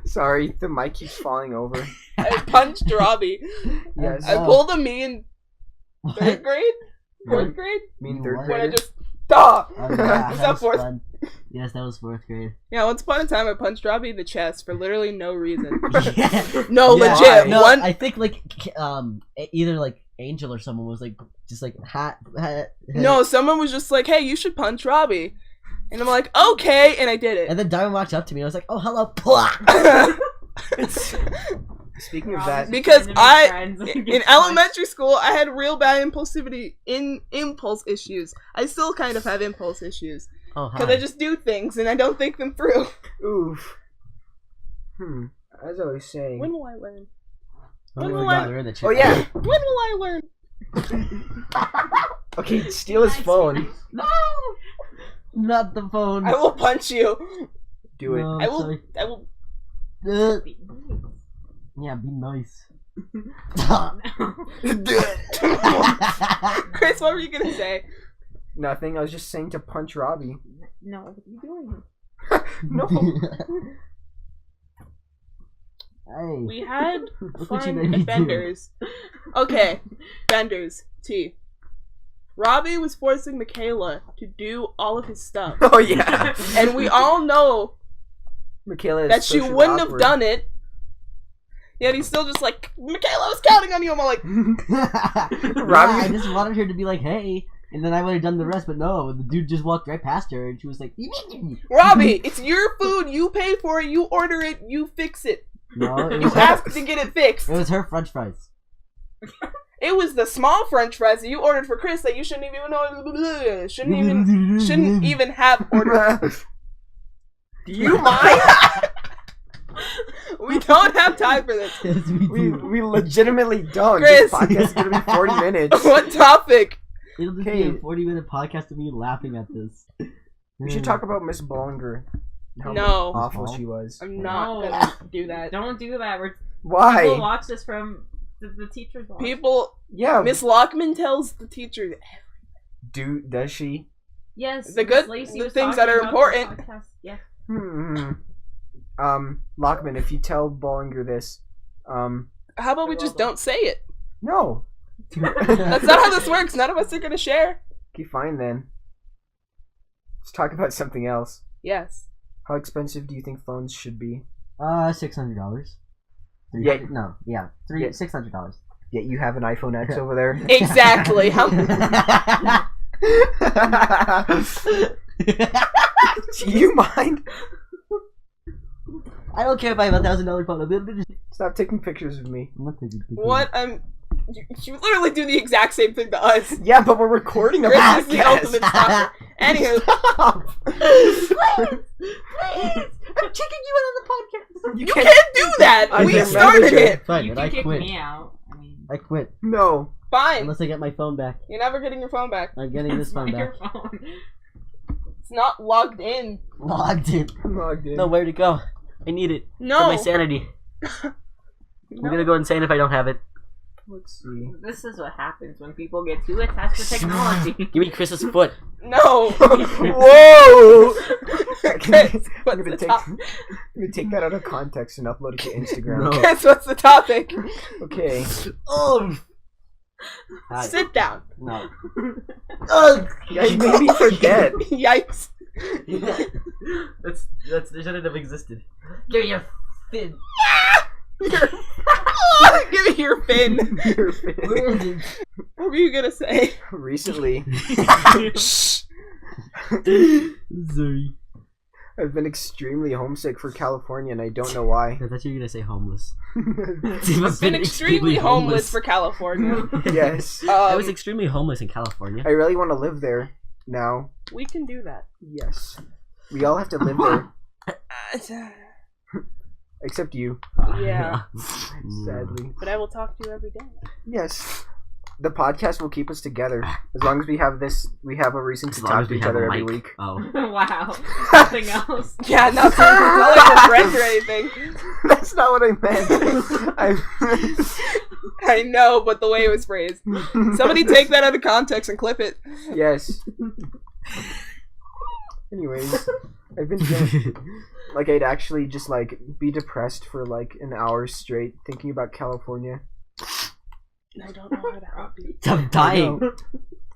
Speaker 1: Sorry, the mic keeps falling over.
Speaker 2: I punched Robbie.
Speaker 1: Yes.
Speaker 2: I pulled a me in third grade?
Speaker 1: What?
Speaker 2: Fourth grade?
Speaker 1: Me in third
Speaker 4: What?
Speaker 2: When I
Speaker 1: grade.
Speaker 2: just
Speaker 1: Duh!
Speaker 4: Oh, yeah,
Speaker 2: Was
Speaker 4: that
Speaker 2: that
Speaker 4: was
Speaker 2: fourth?
Speaker 4: fun. Yes, that was 4th grade.
Speaker 2: Yeah, once upon a time I punched Robbie in the chest for literally no reason.
Speaker 4: Yeah.
Speaker 2: No,
Speaker 4: Yeah,
Speaker 2: legit.
Speaker 4: No,
Speaker 2: One.
Speaker 4: I think like either like Angel or someone was like just like
Speaker 2: No, someone was just like, "Hey, you should punch Robbie," and I'm like, "Okay," and I did it.
Speaker 4: And then Diamond walked up to me and I was like, "Oh, hello."
Speaker 1: Speaking of that,
Speaker 2: Because
Speaker 5: Friends.
Speaker 2: in elementary school, I had real bad impulse issues. I still kind of have impulse issues
Speaker 4: Oh,
Speaker 2: because
Speaker 4: hi.
Speaker 2: I just do things and I don't think them through.
Speaker 1: oof. As I was saying.
Speaker 2: When will I learn?
Speaker 4: When
Speaker 2: will
Speaker 4: we
Speaker 2: I-
Speaker 4: learn that
Speaker 1: Oh
Speaker 4: shit.
Speaker 1: yeah.
Speaker 2: When will I learn?
Speaker 1: Okay, steal his phone.
Speaker 4: No, not the phone.
Speaker 2: I will punch you.
Speaker 1: Do it.
Speaker 4: No,
Speaker 2: I will.
Speaker 4: sorry.
Speaker 2: I will.
Speaker 4: Yeah, be nice.
Speaker 2: Chris, what were you gonna say?
Speaker 1: Nothing. I was just saying to punch Robbie.
Speaker 5: No, what are you doing?
Speaker 1: No.
Speaker 4: Hey,
Speaker 2: We had
Speaker 4: look what you
Speaker 2: fun
Speaker 4: made me
Speaker 2: at Bender's. Okay, Bender's. T. Robbie was forcing Mikaila to do all of his stuff.
Speaker 1: Oh yeah.
Speaker 2: And we all know
Speaker 1: Mikaila is
Speaker 2: that she
Speaker 1: socially
Speaker 2: wouldn't have
Speaker 1: awkward.
Speaker 2: done it. Yet he's still just like, Mikaila, I was counting on you. I'm all like,
Speaker 4: yeah, I just wanted her to be like, hey, and then I would have done the rest, but no, the dude just walked right past her, and she was like,
Speaker 2: Robbie, it's your food. You pay for it. You order it. You fix it.
Speaker 4: no, it
Speaker 2: You
Speaker 4: was,
Speaker 2: asked to get it fixed.
Speaker 4: it was her French fries.
Speaker 2: It was the small French fries that you ordered for Chris that you shouldn't even know. Shouldn't even have ordered.
Speaker 1: Do you mind?
Speaker 2: We don't have time for this.
Speaker 4: Yes,
Speaker 1: we legitimately don't.
Speaker 2: Chris.
Speaker 1: This podcast is gonna be 40 minutes.
Speaker 2: What topic?
Speaker 4: It'll just
Speaker 1: Okay.
Speaker 4: be a 40-minute podcast of me laughing at this.
Speaker 1: We should talk about Miss Bollinger. How
Speaker 2: No.
Speaker 1: awful she was.
Speaker 2: I'm not
Speaker 5: No.
Speaker 2: gonna do that.
Speaker 5: Don't do that. People
Speaker 1: Why?
Speaker 5: watch this from the teachers. Watch.
Speaker 2: People,
Speaker 1: Yeah.
Speaker 2: Miss Lockman tells the teacher
Speaker 1: Does she?
Speaker 5: Yes,
Speaker 2: The good-
Speaker 5: Miss Lacey
Speaker 2: the
Speaker 5: was
Speaker 2: things
Speaker 5: talking
Speaker 2: that are
Speaker 5: about the
Speaker 2: important.
Speaker 5: podcast. Yeah.
Speaker 1: Lockman, if you tell Bollinger this,
Speaker 2: how about we just don't say it?
Speaker 1: no.
Speaker 2: That's not how this works. None of us are gonna share.
Speaker 1: Okay, fine then. Let's talk about something else.
Speaker 2: Yes.
Speaker 1: How expensive do you think phones should be?
Speaker 4: $600.
Speaker 1: Yeah.
Speaker 4: No, yeah,
Speaker 1: Yeah.
Speaker 4: $600.
Speaker 1: Yet you have an iPhone X over there.
Speaker 2: Exactly. How?
Speaker 1: Do you mind?
Speaker 4: I don't care if I have $1,000 phone.
Speaker 1: Stop taking pictures of me.
Speaker 4: I'm not taking pictures.
Speaker 2: What? You literally do the exact same thing to us.
Speaker 1: Yeah, but we're recording a
Speaker 2: Chris is the
Speaker 1: podcast.
Speaker 2: ultimate stalker. Anywho,
Speaker 1: Stop.
Speaker 4: Please! I'm checking you out on the podcast.
Speaker 2: you can't do that.
Speaker 1: I'm
Speaker 2: We
Speaker 1: your
Speaker 2: started
Speaker 1: manager.
Speaker 2: it.
Speaker 4: Fine,
Speaker 5: You
Speaker 4: but I
Speaker 5: can kick
Speaker 4: quit.
Speaker 5: me out. I mean,
Speaker 4: I quit.
Speaker 1: No.
Speaker 2: Fine.
Speaker 4: Unless I get my phone back.
Speaker 2: You're never getting your phone back.
Speaker 4: I'm getting this phone back.
Speaker 5: microphone.
Speaker 2: It's not logged in.
Speaker 4: Logged in.
Speaker 1: I'm logged in.
Speaker 4: No, where to go? I need it.
Speaker 2: No.
Speaker 4: For my sanity. I'm gonna go insane if I don't have it.
Speaker 1: Let's see.
Speaker 5: This is what happens when people get too attached to technology.
Speaker 4: Give me Chris's foot.
Speaker 2: No.
Speaker 1: Whoa!
Speaker 2: Chris,
Speaker 1: I'm
Speaker 2: what's
Speaker 1: gonna
Speaker 2: the
Speaker 1: take,
Speaker 2: topic?
Speaker 1: I'm gonna take that out of context and upload it to Instagram.
Speaker 4: No.
Speaker 2: Chris, what's the topic?
Speaker 1: Okay.
Speaker 4: Oh.
Speaker 2: Sit down.
Speaker 4: No.
Speaker 1: Yeah, you made me forget.
Speaker 2: Yikes.
Speaker 4: That's they shouldn't have existed. Give me your fin.
Speaker 2: Give me your fin.
Speaker 1: Your face.
Speaker 4: Where is it?
Speaker 2: What were you gonna say?
Speaker 1: Recently,
Speaker 4: Sorry.
Speaker 1: I've been extremely homesick for California, and I don't know why.
Speaker 4: I thought you were gonna say homeless.
Speaker 2: I've been extremely homeless for California.
Speaker 1: Yes.
Speaker 4: I was extremely homeless in California.
Speaker 1: I really want to live there now.
Speaker 2: We can do that.
Speaker 1: Yes. We all have to live there, except you,
Speaker 2: Yeah.
Speaker 1: sadly.
Speaker 2: But I will talk to you every day.
Speaker 1: Yes. The podcast will keep us together as long as we have this. We have a reason to
Speaker 4: As long
Speaker 1: talk
Speaker 4: as
Speaker 1: to
Speaker 4: we
Speaker 1: each
Speaker 4: have
Speaker 1: other
Speaker 4: a
Speaker 1: every
Speaker 4: mic.
Speaker 1: week.
Speaker 4: Oh.
Speaker 5: Wow. Nothing else.
Speaker 2: Yeah, not like we're friends or anything.
Speaker 1: That's not what I meant.
Speaker 2: I know, but the way it was phrased. Somebody take that out of context and clip it.
Speaker 1: Yes. Anyways, I've been feeling like I'd actually just like be depressed for like an hour straight thinking about California.
Speaker 2: I don't know how to help you.
Speaker 4: I'm dying.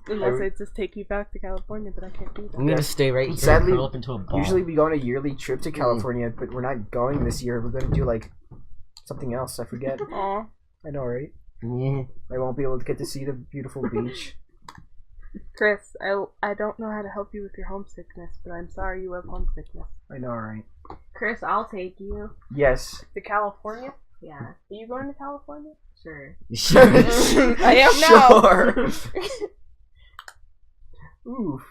Speaker 2: Unless I just take you back to California, but I can't do that.
Speaker 4: I'm gonna stay right here
Speaker 1: Sadly,
Speaker 4: and curl up into a ball.
Speaker 1: Usually we go on a yearly trip to California, but we're not going this year. We're going to do like something else. I forget.
Speaker 2: Aw.
Speaker 1: I know, right?
Speaker 4: Yeah.
Speaker 1: I won't be able to get to see the beautiful beach.
Speaker 2: Chris, I don't know how to help you with your homesickness, but I'm sorry you have homesickness.
Speaker 1: I know, right?
Speaker 5: Chris, I'll take you.
Speaker 1: Yes.
Speaker 2: To California?
Speaker 5: Yeah,
Speaker 2: Are you going to California?
Speaker 5: sure.
Speaker 2: I am now.
Speaker 1: Sure. Oof.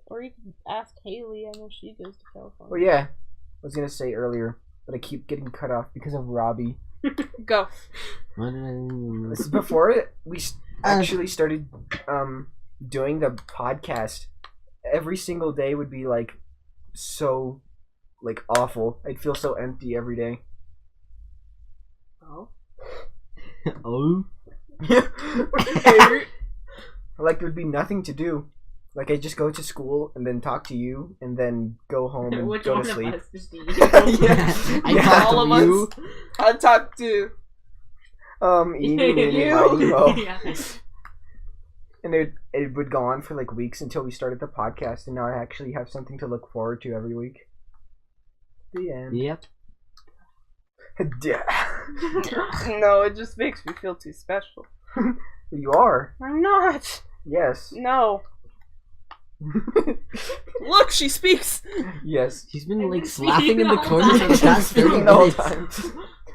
Speaker 2: Or you can ask Haley. I know she goes to California.
Speaker 1: Well, yeah. I was gonna say earlier, but I keep getting cut off because of Robbie.
Speaker 2: Go.
Speaker 1: This is before we actually started doing the podcast. Every single day would be like so like awful. I'd feel so empty every day.
Speaker 5: Oh.
Speaker 4: Oh.
Speaker 1: Like there'd be nothing to do. Like I just go to school and then talk to you and then go home and
Speaker 5: Which
Speaker 1: go
Speaker 5: one
Speaker 1: to
Speaker 5: of
Speaker 1: sleep.
Speaker 5: us is you?
Speaker 4: I talked
Speaker 2: all
Speaker 4: to
Speaker 2: of
Speaker 4: you.
Speaker 2: us. I talked to
Speaker 1: Eeny, meeny, miny, moe.
Speaker 5: Yeah.
Speaker 1: And it would go on for like weeks until we started the podcast, and now I actually have something to look forward to every week. The end.
Speaker 4: Yep.
Speaker 2: No, it just makes me feel too special.
Speaker 1: You are.
Speaker 2: I'm not.
Speaker 1: Yes.
Speaker 2: No. Look, she speaks.
Speaker 1: Yes.
Speaker 4: She's been like
Speaker 5: Speaking
Speaker 4: slapping in the
Speaker 5: all
Speaker 4: corner for the
Speaker 5: time.
Speaker 4: past 30
Speaker 1: Speaking the whole
Speaker 4: minutes.
Speaker 1: time.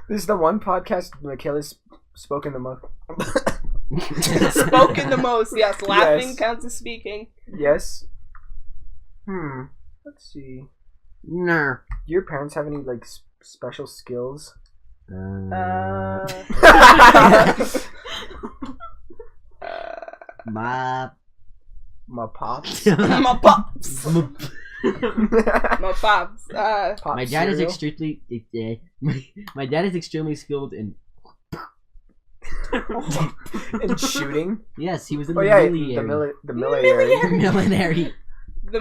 Speaker 1: This is the one podcast Mikaila's spoken the most.
Speaker 2: Spoken the most. Yes, laughing
Speaker 1: Yes.
Speaker 2: counts as speaking.
Speaker 1: Yes. Let's see.
Speaker 4: No.
Speaker 1: Do your parents have any like special skills?
Speaker 4: My
Speaker 1: My pops.
Speaker 2: My pops. My pops.
Speaker 1: Pop
Speaker 4: My dad is
Speaker 1: cereal?
Speaker 4: extremely my dad is extremely skilled in
Speaker 1: in shooting.
Speaker 4: yes, he was in
Speaker 1: Oh
Speaker 4: the
Speaker 1: yeah,
Speaker 4: military.
Speaker 1: the military.
Speaker 4: Military.
Speaker 2: The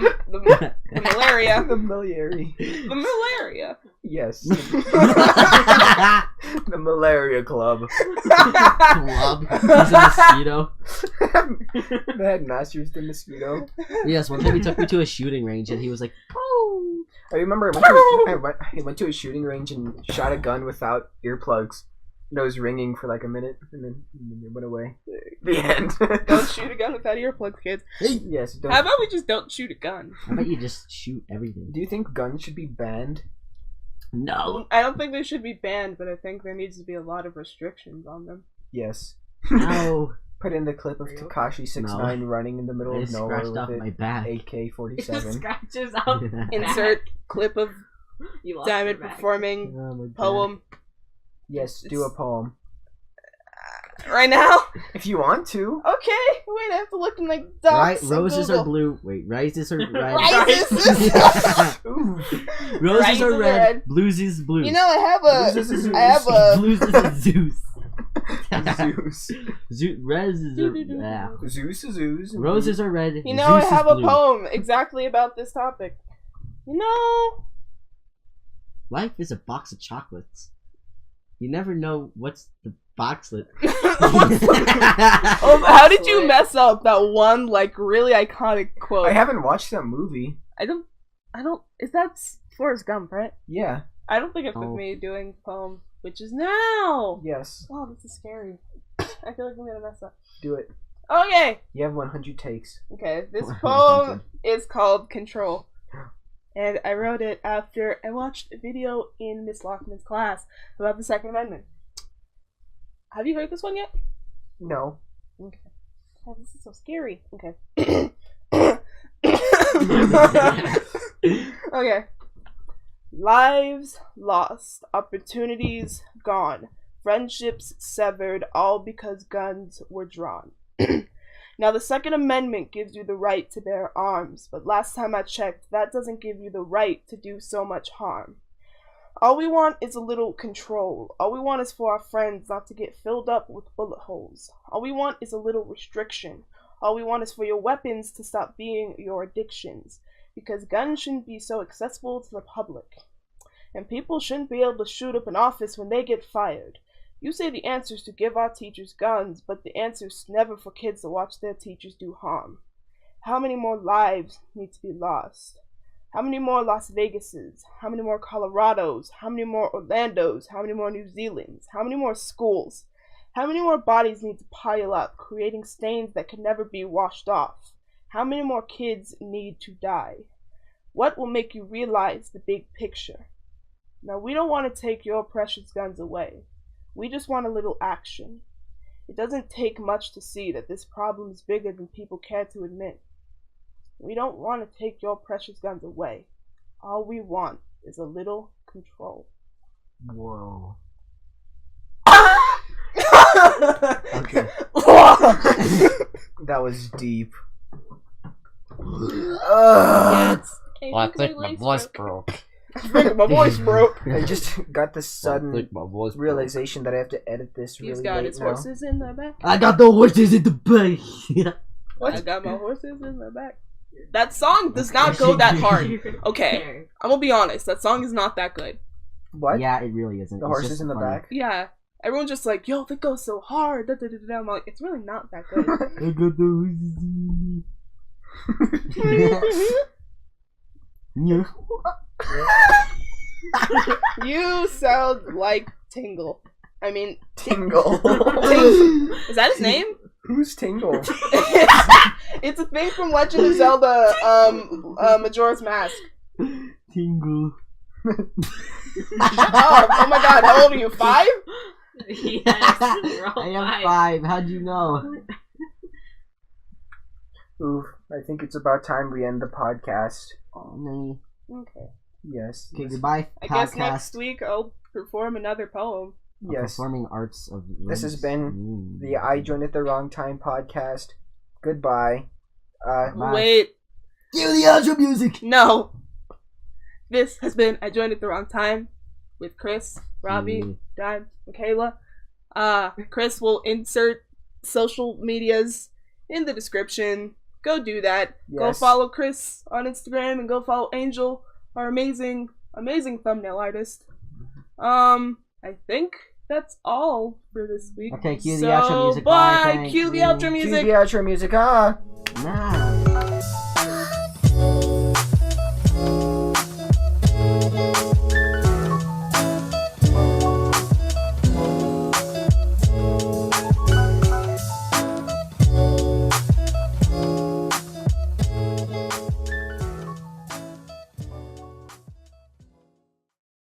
Speaker 2: malaria.
Speaker 1: The military.
Speaker 2: The malaria.
Speaker 1: Yes. The malaria club.
Speaker 4: Club. He's a mosquito.
Speaker 1: The headmaster's the mosquito.
Speaker 4: Yes, one time he took me to a shooting range and he was like,
Speaker 1: I remember I went to a shooting range and shot a gun without earplugs. And it was ringing for like a minute, and then it went away. The end.
Speaker 2: Don't shoot a gun without earplugs, kids.
Speaker 1: Yes. Don't.
Speaker 2: How about we just don't shoot a gun?
Speaker 4: how about you just shoot everything?
Speaker 1: Do you think guns should be banned?
Speaker 4: No.
Speaker 2: I don't think they should be banned, but I think there needs to be a lot of restrictions on them.
Speaker 1: Yes.
Speaker 4: No.
Speaker 1: Put in the clip of Tekashi 69 running in the middle
Speaker 4: I
Speaker 1: of
Speaker 4: just
Speaker 1: nowhere
Speaker 4: scratched off
Speaker 1: with
Speaker 4: my
Speaker 1: an
Speaker 4: back.
Speaker 1: AK-47.
Speaker 5: Scratches out.
Speaker 2: Insert clip of
Speaker 5: You lost
Speaker 2: Diamond
Speaker 5: your back.
Speaker 2: performing
Speaker 4: Oh, my back.
Speaker 2: poem
Speaker 1: Yes, do a poem.
Speaker 2: right now.
Speaker 1: If you want to.
Speaker 2: Okay, wait, I have to look in like
Speaker 4: Right,
Speaker 2: docs. on
Speaker 4: roses are
Speaker 2: Google.
Speaker 4: blue. Wait, rises are red.
Speaker 2: Rises.
Speaker 1: Ooh.
Speaker 4: Roses
Speaker 2: Rises
Speaker 4: are
Speaker 2: are
Speaker 4: red.
Speaker 2: red.
Speaker 4: Blues is blue.
Speaker 2: You know, I have
Speaker 1: Blues is
Speaker 2: a, I have a.
Speaker 4: Blues is a Zeus.
Speaker 1: Zeus.
Speaker 4: Roses are yeah.
Speaker 1: Zeus is Zeus.
Speaker 4: Roses are red.
Speaker 2: You know,
Speaker 4: Zeus
Speaker 2: I have
Speaker 4: is
Speaker 2: a
Speaker 4: blue.
Speaker 2: poem exactly about this topic. You know,
Speaker 4: Life is a box of chocolates. You never know what's the boxlet.
Speaker 2: how did you mess up that one like really iconic quote?
Speaker 1: I haven't watched that movie.
Speaker 2: I don't. Is that Forrest Gump, right?
Speaker 1: Yeah.
Speaker 2: I don't think it's with
Speaker 4: Oh.
Speaker 2: me doing poem, which is now.
Speaker 1: Yes.
Speaker 2: Oh, this is scary. I feel like I'm gonna mess up.
Speaker 1: Do it.
Speaker 2: Okay.
Speaker 1: You have 100 takes.
Speaker 2: Okay. This poem is called Control, and I wrote it after I watched a video in Miss Lockman's class about the Second Amendment. Have you heard this one yet?
Speaker 1: No.
Speaker 2: Okay. Oh, this is so scary. Okay. Okay. Lives lost, opportunities gone, friendships severed, all because guns were drawn. Now, the Second Amendment gives you the right to bear arms, but last time I checked, that doesn't give you the right to do so much harm. All we want is a little control. All we want is for our friends not to get filled up with bullet holes. All we want is a little restriction. All we want is for your weapons to stop being your addictions, because guns shouldn't be so accessible to the public. And people shouldn't be able to shoot up an office when they get fired. You say the answer is to give our teachers guns, but the answer is never for kids to watch their teachers do harm. How many more lives need to be lost? How many more Las Vegases? How many more Colorados? How many more Orlandos? How many more New Zealands? How many more schools? How many more bodies need to pile up, creating stains that can never be washed off? How many more kids need to die? What will make you realize the big picture? Now, we don't want to take your precious guns away. We just want a little action. It doesn't take much to see that this problem is bigger than people care to admit. We don't want to take your precious guns away. All we want is a little control.
Speaker 4: Whoa.
Speaker 1: Okay. That was deep.
Speaker 2: Yes.
Speaker 8: I think my voice broke.
Speaker 2: I think my voice broke.
Speaker 1: I just got the sudden
Speaker 8: my voice
Speaker 1: realization that I have to edit this really
Speaker 2: He's got
Speaker 1: late
Speaker 2: his
Speaker 1: now.
Speaker 2: horses in the back.
Speaker 4: I got the horses in the back.
Speaker 2: I got my horses in the back. That song does not go that hard. Okay, I'm gonna be honest. That song is not that good.
Speaker 1: What?
Speaker 4: Yeah, it really isn't.
Speaker 1: The
Speaker 4: It's
Speaker 1: horses
Speaker 4: just
Speaker 1: in the
Speaker 4: funny.
Speaker 1: back?
Speaker 2: Yeah, everyone's just like, yo, that goes so hard. Da, da, da, da. I'm like, it's really not that good.
Speaker 4: I got the horses. Yeah.
Speaker 2: You sound like Tingle. I mean,
Speaker 1: Tingle.
Speaker 2: is that his name?
Speaker 1: Who's Tingle?
Speaker 2: It's a thing from Legend of Zelda, Majora's Mask.
Speaker 4: Tingle.
Speaker 2: Oh my god, how old are you? 5?
Speaker 5: Yes,
Speaker 4: I am 5. How'd you know?
Speaker 1: Ooh, I think it's about time we end the podcast.
Speaker 4: Oh, no.
Speaker 2: Okay.
Speaker 1: Yes.
Speaker 4: Okay, goodbye.
Speaker 2: I guess
Speaker 4: podcast.
Speaker 2: next week I'll perform another poem.
Speaker 1: Yes.
Speaker 4: Performing arts of
Speaker 1: This has been the I Joined at the Wrong Time podcast. Goodbye.
Speaker 4: Bye.
Speaker 2: Wait,
Speaker 4: Cue the outro music.
Speaker 2: no. This has been I Joined at the Wrong Time with Chris, Robbie, Dime, Mikaila. Chris will insert social medias in the description. Go do that. Go
Speaker 1: Yes.
Speaker 2: follow Chris on Instagram and go follow Angel, our amazing thumbnail artist. I think that's all for this week.
Speaker 4: Okay, cue the outro music. Bye.
Speaker 2: Bye.
Speaker 4: Thank
Speaker 2: Cue the
Speaker 4: you.
Speaker 2: outro
Speaker 1: Cue
Speaker 2: music.
Speaker 1: the outro music. Ah!
Speaker 4: Nah.